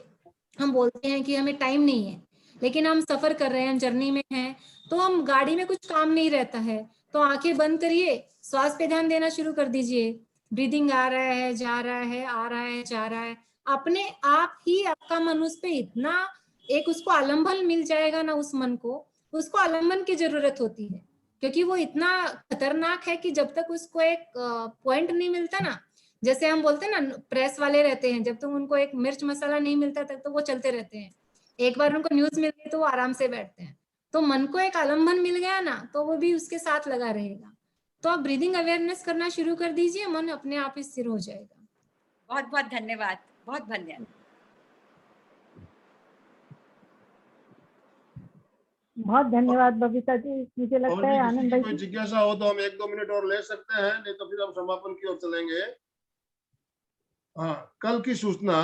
Speaker 3: हम बोलते हैं कि हमें टाइम नहीं है, लेकिन हम सफर कर रहे हैं, जर्नी में हैं, तो हम गाड़ी में कुछ काम नहीं रहता है तो आंखें बंद करिए, श्वास पे ध्यान देना शुरू कर दीजिए। ब्रीदिंग आ रहा है, जा रहा है, आ रहा है, जा रहा है, अपने आप ही आपका मन उस पे इतना एक उसको आलंबन मिल जाएगा ना, उस मन को, उसको आलंबन की जरूरत होती है, क्योंकि वो इतना खतरनाक है कि जब तक उसको एक पॉइंट नहीं मिलता ना, जैसे हम बोलते हैं ना प्रेस वाले रहते हैं, जब तक उनको एक मिर्च मसाला नहीं मिलता तब तो वो चलते रहते हैं, एक बार उनको न्यूज मिल गई तो वो आराम से बैठते हैं। तो मन को एक आलंबन मिल गया ना तो वो भी उसके साथ लगा रहेगा। तो आप ब्रीदिंग अवेयरनेस करना शुरू कर दीजिए, मन अपने आप ही स्थिर हो जाएगा।
Speaker 7: बहुत बहुत धन्यवाद, बहुत धन्यवाद।
Speaker 2: बहुत धन्यवाद बबीता जी। मुझे
Speaker 1: और
Speaker 2: लगता
Speaker 1: भी
Speaker 2: है
Speaker 1: किसी
Speaker 2: आनंद
Speaker 1: की
Speaker 2: भाई
Speaker 1: कोई
Speaker 2: जी,
Speaker 1: जिज्ञासा हो तो हम 1-2 मिनट और ले सकते हैं, नहीं तो फिर हम समापन की ओर चलेंगे। हाँ, कल की सूचना,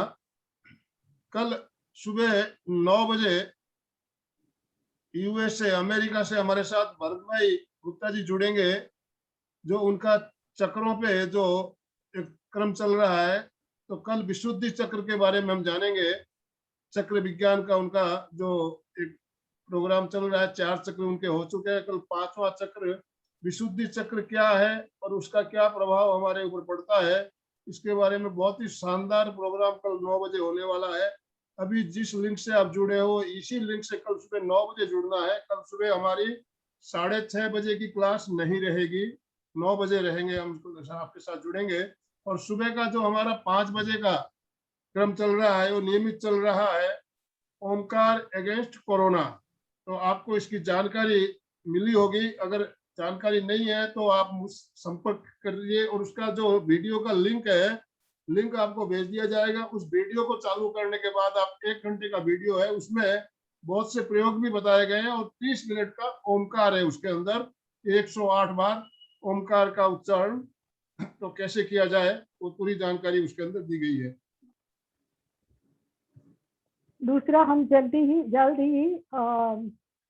Speaker 1: कल सुबह 9 बजे यूएस से, अमेरिका से हमारे साथ भरत भाई गुप्ता जी जुड़ेंगे, जो उनका चक्रों पे जो एक क्रम चल रहा है। तो कल विशुद्धि चक्र के बारे में हम जानेंगे, चक्र विज्ञान का उनका जो एक प्रोग्राम चल रहा है, 4 चक्र उनके हो चुके हैं, कल 5वां चक्र विशुद्धि चक्र क्या है और उसका क्या प्रभाव हमारे ऊपर पड़ता है, इसके बारे में बहुत ही शानदार प्रोग्राम कल 9 बजे होने वाला है। अभी जिस लिंक से आप जुड़े हो, इसी लिंक से कल सुबह 9 बजे जुड़ना है। कल सुबह हमारी 6:30 बजे की क्लास नहीं रहेगी, 9 बजे रहेंगे, हम आपके साथ जुड़ेंगे। और सुबह का जो हमारा 5 बजे का क्रम चल रहा है वो नियमित चल रहा है, ओमकार अगेंस्ट कोरोना। तो आपको इसकी जानकारी मिली होगी, अगर जानकारी नहीं है तो आप मुझसे संपर्क करिए, और उसका जो वीडियो का लिंक है, लिंक आपको भेज दिया जाएगा। उस वीडियो को चालू करने के बाद आप 1 घंटे का वीडियो है, उसमें बहुत से प्रयोग भी बताए गए हैं, और 30 मिनट का ओमकार है उसके अंदर, 108 बार ओमकार का उच्चारण तो कैसे किया जाए वो पूरी जानकारी उसके अंदर दी गई है।
Speaker 2: दूसरा हम जल्द ही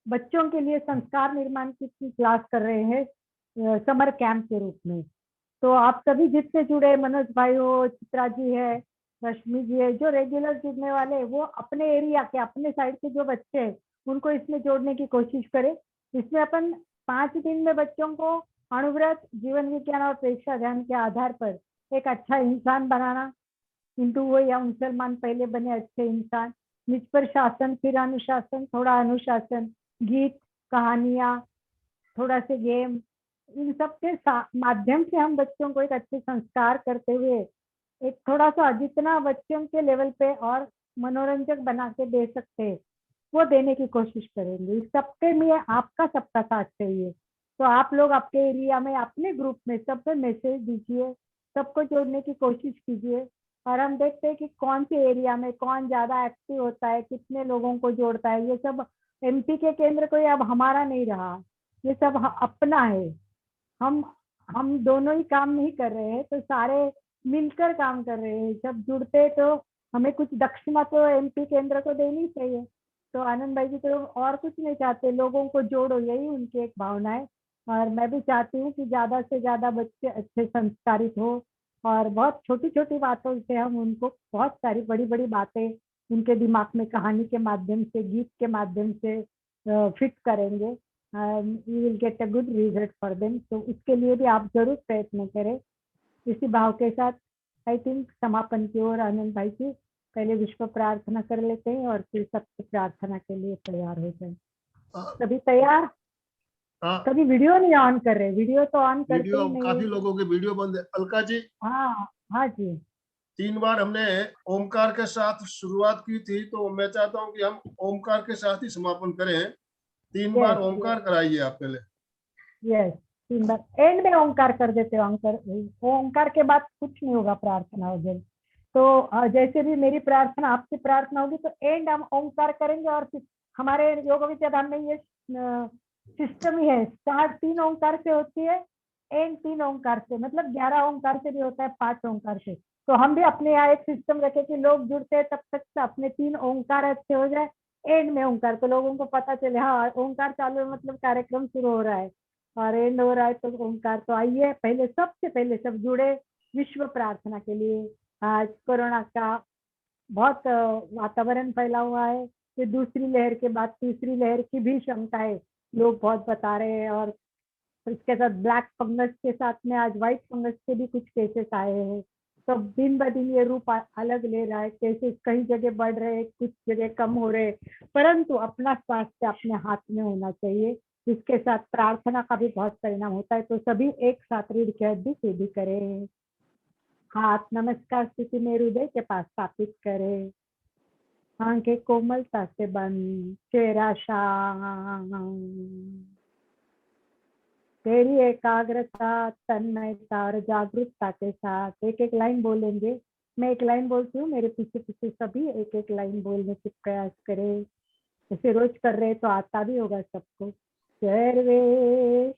Speaker 2: बच्चों के लिए संस्कार निर्माण की क्लास कर रहे हैं समर कैंप के रूप में। तो आप सभी जिससे जुड़े, मनोज भाई हो, चित्रा जी है, रश्मि जी है, जो रेगुलर जुड़ने वाले, वो अपने एरिया के, अपने साइड के जो बच्चे हैं उनको इसमें जोड़ने की कोशिश करें। इसमें अपन 5 दिन में बच्चों को अणुव्रत, जीवन विज्ञान और प्रेक्षा ध्यान के आधार पर एक अच्छा इंसान बनाना, हिंदू हो या मुसलमान, पहले बने अच्छे इंसान, निज पर शासन, फिर अनुशासन, थोड़ा अनुशासन, गीत, कहानियां, थोड़ा से गेम, इन सब के माध्यम से हम बच्चों को एक अच्छे संस्कार करते हुए एक थोड़ा सा जितना बच्चों के लेवल पे और मनोरंजक बना के दे सकते हैं वो देने की कोशिश करेंगे। इस सबके में आपका सबका साथ चाहिए। तो आप लोग आपके एरिया में, अपने ग्रुप में सब पे मैसेज दीजिए, सबको जोड़ने की कोशिश कीजिए, और हम देखते हैं कि कौन से एरिया में कौन ज्यादा एक्टिव होता है, कितने लोगों को जोड़ता है। ये सब एमपी के केंद्र कोई अब हमारा नहीं रहा, ये सब अपना है। हम दोनों ही काम नहीं कर रहे हैं, तो सारे मिलकर काम कर रहे हैं। जब जुड़ते तो हमें कुछ दक्षिणा तो एमपी केंद्र को देनी चाहिए। तो आनंद भाई जी तो और कुछ नहीं चाहते, लोगों को जोड़ो, यही उनकी एक भावना है। और मैं भी चाहती हूँ कि ज्यादा से ज्यादा बच्चे अच्छे संस्कारित हो, और बहुत छोटी छोटी बातों से हम उनको बहुत सारी बड़ी बड़ी बातें उनके दिमाग में कहानी के माध्यम से, गीत के माध्यम से फिट करेंगे। We will get a good result for them. तो उसके लिए भी आप जरूर प्रयत्न करें। इसी भाव के साथ आई थिंक समापन की ओर आनंद भाई जी पहले विश्व प्रार्थना कर लेते हैं और फिर सबसे प्रार्थना के लिए तैयार हो जाए। सभी तैयार? कभी वीडियो नहीं ऑन कर रहे, वीडियो तो ऑन करते
Speaker 1: वीडियो,
Speaker 2: ही नहीं।
Speaker 1: काफी लोगों के वीडियो बंद है। अलका जी,
Speaker 2: हाँ हाँ जी,
Speaker 1: 3 बार हमने ओमकार के साथ शुरुआत की थी, तो मैं चाहता हूं कि हम ओमकार के साथ ही समापन करें। 3 बार ओमकार कराइए आप पहले।
Speaker 2: यस, 3 बार एंड में ओंकार कर देते हो। ओंकार के बाद कुछ नहीं होगा प्रार्थना वगैरह। तो जैसे भी मेरी प्रार्थना आपकी प्रार्थना होगी तो एंड हम ओंकार करेंगे, और फिर हमारे योग विद्याधाम में ये सिस्टम ही है, स्टार्ट 3 ओंकार से होती है, एंड 3 ओंकार से, मतलब 11 ओंकार से भी होता है, 5 ओंकार से। तो हम भी अपने यहाँ एक सिस्टम रखे कि लोग जुड़ते हैं तब तक से अपने 3 ओंकार अच्छे हो जाए, एंड में ओंकार, तो लोगों को पता चले हाँ ओंकार चालू है मतलब कार्यक्रम शुरू हो रहा है, और एंड हो रहा है तो ओंकार। तो आइए पहले, सबसे पहले सब जुड़े विश्व प्रार्थना के लिए। आज कोरोना का बहुत वातावरण फैला हुआ है, फिर दूसरी लहर के बाद तीसरी लहर की भी शंका है, लोग बहुत बता रहे हैं, और इसके साथ ब्लैक फंगस के साथ में आज व्हाइट फंगस के भी कुछ केसेस आए हैं। तो दिन ब दिन ये रूप अलग ले रहा है, केसेस कई जगह बढ़ रहे हैं, कुछ जगह कम हो रहे हैं, परंतु अपना स्वास्थ्य अपने हाथ में होना चाहिए। इसके साथ प्रार्थना का भी बहुत परिणाम होता है। तो सभी एक साथ रीढ़ की हड्डी सीधी करें, हाथ नमस्कार स्थिति में हृदय के पास स्थापित करें, आंखें कोमलता से बंद, चेहरा शांत। तेरी एकाग्रता, तन्मयता और जागरूकता के साथ एक एक लाइन बोलेंगे। मैं एक लाइन बोलती हूँ, मेरे पीछे पीछे सभी एक एक लाइन बोलने के प्रयास करें। ऐसे रोज कर रहे तो आता भी होगा सबको। सर्वेषां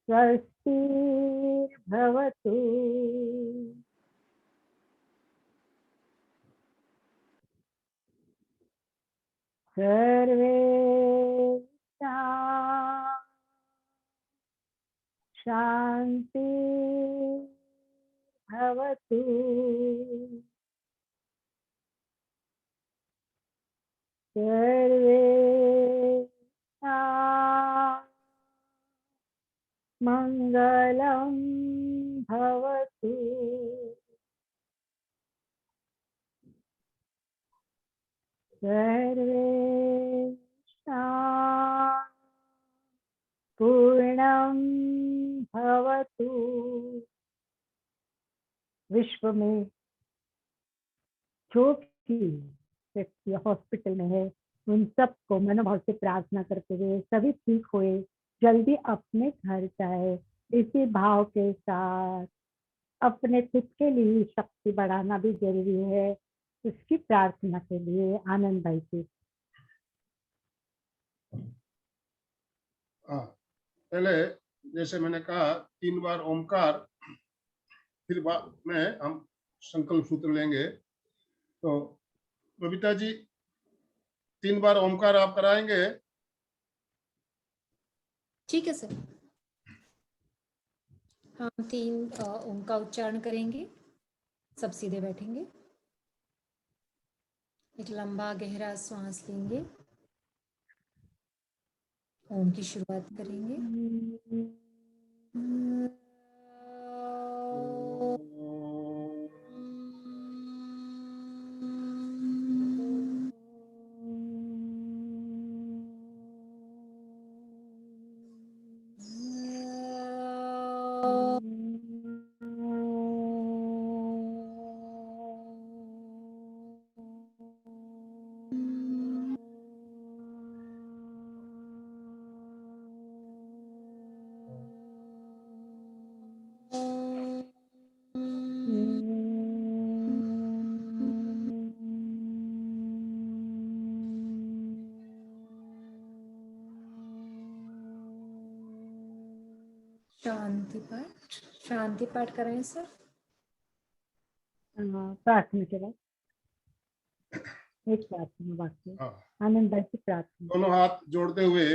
Speaker 2: स्वस्तिर्भवतु। सर्वेषां शांति भवतु। सर्वेषां मंगलम भवतु। सर्वेषां पूर्णं भवतु। विश्व में जो भी व्यक्ति हॉस्पिटल में है उन सबको मनोभाव से प्रार्थना करते हुए सभी ठीक हुए, जल्दी अपने घर जाए। इसी भाव के साथ अपने खुद के लिए शक्ति बढ़ाना भी जरूरी है। इसकी प्रार्थना के लिए आनंद भाई जी।
Speaker 1: पहले जैसे मैंने कहा 3 बार ओमकार, फिर बाद में हम संकल्प सूत्र लेंगे। तो बबीता जी 3 बार ओमकार आप कराएंगे?
Speaker 3: ठीक है सर, हम 3 ओम का उच्चारण करेंगे। सब सीधे बैठेंगे, एक लंबा गहरा श्वास लेंगे, ओम की शुरुआत करेंगे। शांति पाठ करें सर।
Speaker 2: प्रार्थना के बाद एक प्रार्थना वाक्य। आनंद भाई की प्रार्थना।
Speaker 1: दोनों हाथ जोड़ते हुए,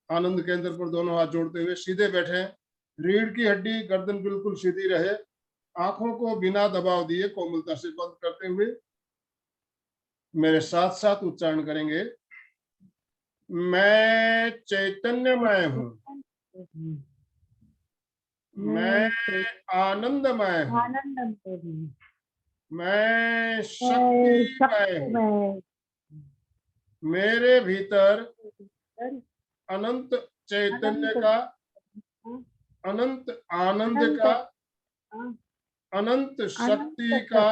Speaker 1: आनंद केंद्र पर दोनों हाथ जोड़ते हुए सीधे बैठे, रीढ़ की हड्डी गर्दन बिल्कुल सीधी रहे, आंखों को बिना दबाव दिए कोमलता से बंद करते हुए मेरे साथ साथ उच्चारण करेंगे। मैं चैतन्यमय हूँ, मैं आनंदमय हूँ, मैं शक्तिमय हूँ, मेरे भीतर अनंत चैतन्य का, अनंत आनंद का, अनंत शक्ति का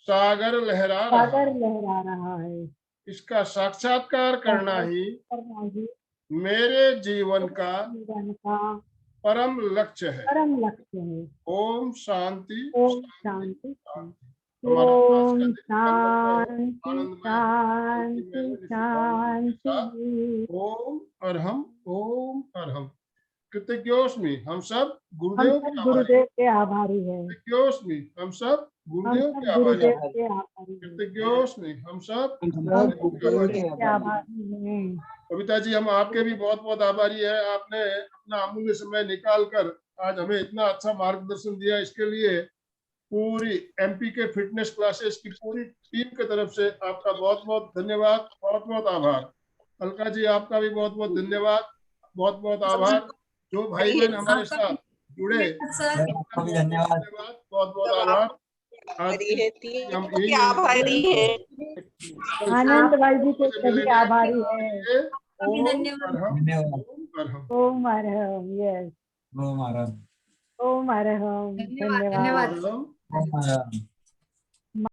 Speaker 1: सागर लहरा
Speaker 2: रहा है।
Speaker 1: इसका साक्षात्कार करना ही मेरे जीवन का परम लक्ष्य है।
Speaker 2: परम लक्ष्य है।
Speaker 1: ओम शांति
Speaker 2: ओम शांति
Speaker 1: शांति।
Speaker 2: ओम
Speaker 1: हमारा
Speaker 2: शांति
Speaker 1: आनंदमय
Speaker 2: शांति शांति।
Speaker 1: ओम अरहम, ओम अरहम। कृतज्ञोस्मि, हम सब
Speaker 2: हम
Speaker 1: गुरुदेव
Speaker 2: सब
Speaker 1: के आभारी।
Speaker 2: गुरुदेव के आभारी हैं।
Speaker 1: कृतज्ञोस्मि, हम सब
Speaker 2: हम
Speaker 1: गुरुदेव
Speaker 2: सब
Speaker 1: के आभारी
Speaker 2: गुरुदेव
Speaker 1: हैं।
Speaker 2: के आभारी हैं।
Speaker 1: कृतज्ञोस्मि, हम सब
Speaker 2: हम सब गुरुदेव के आभारी हैं।
Speaker 1: कविता जी, हम आपके भी बहुत बहुत आभारी है। आपने अपना अमूल्य समय निकाल कर आज हमें इतना अच्छा मार्गदर्शन दिया। इसके लिए पूरी एमपी के फिटनेस क्लासेस की पूरी टीम की तरफ से आपका बहुत बहुत धन्यवाद, बहुत बहुत आभार। अलका जी, आपका भी बहुत बहुत धन्यवाद, बहुत बहुत आभार। जो भाई बहन हमारे साथ जुड़े,
Speaker 6: सर
Speaker 1: सबका बहुत धन्यवाद, बहुत बहुत आभार। आज हम यही
Speaker 5: आभारी है।
Speaker 2: आनंद भाई जी के सभी
Speaker 1: मिलेंगे।
Speaker 2: आभारी हैं।
Speaker 1: ओम
Speaker 6: धन्यवाद।
Speaker 1: अरहम, ओम अरहम।
Speaker 2: ओम अरहम। यस, ओम अरहम।
Speaker 3: धन्यवाद,
Speaker 2: धन्यवाद।
Speaker 3: धन्यवाद।
Speaker 1: ओम अरहम।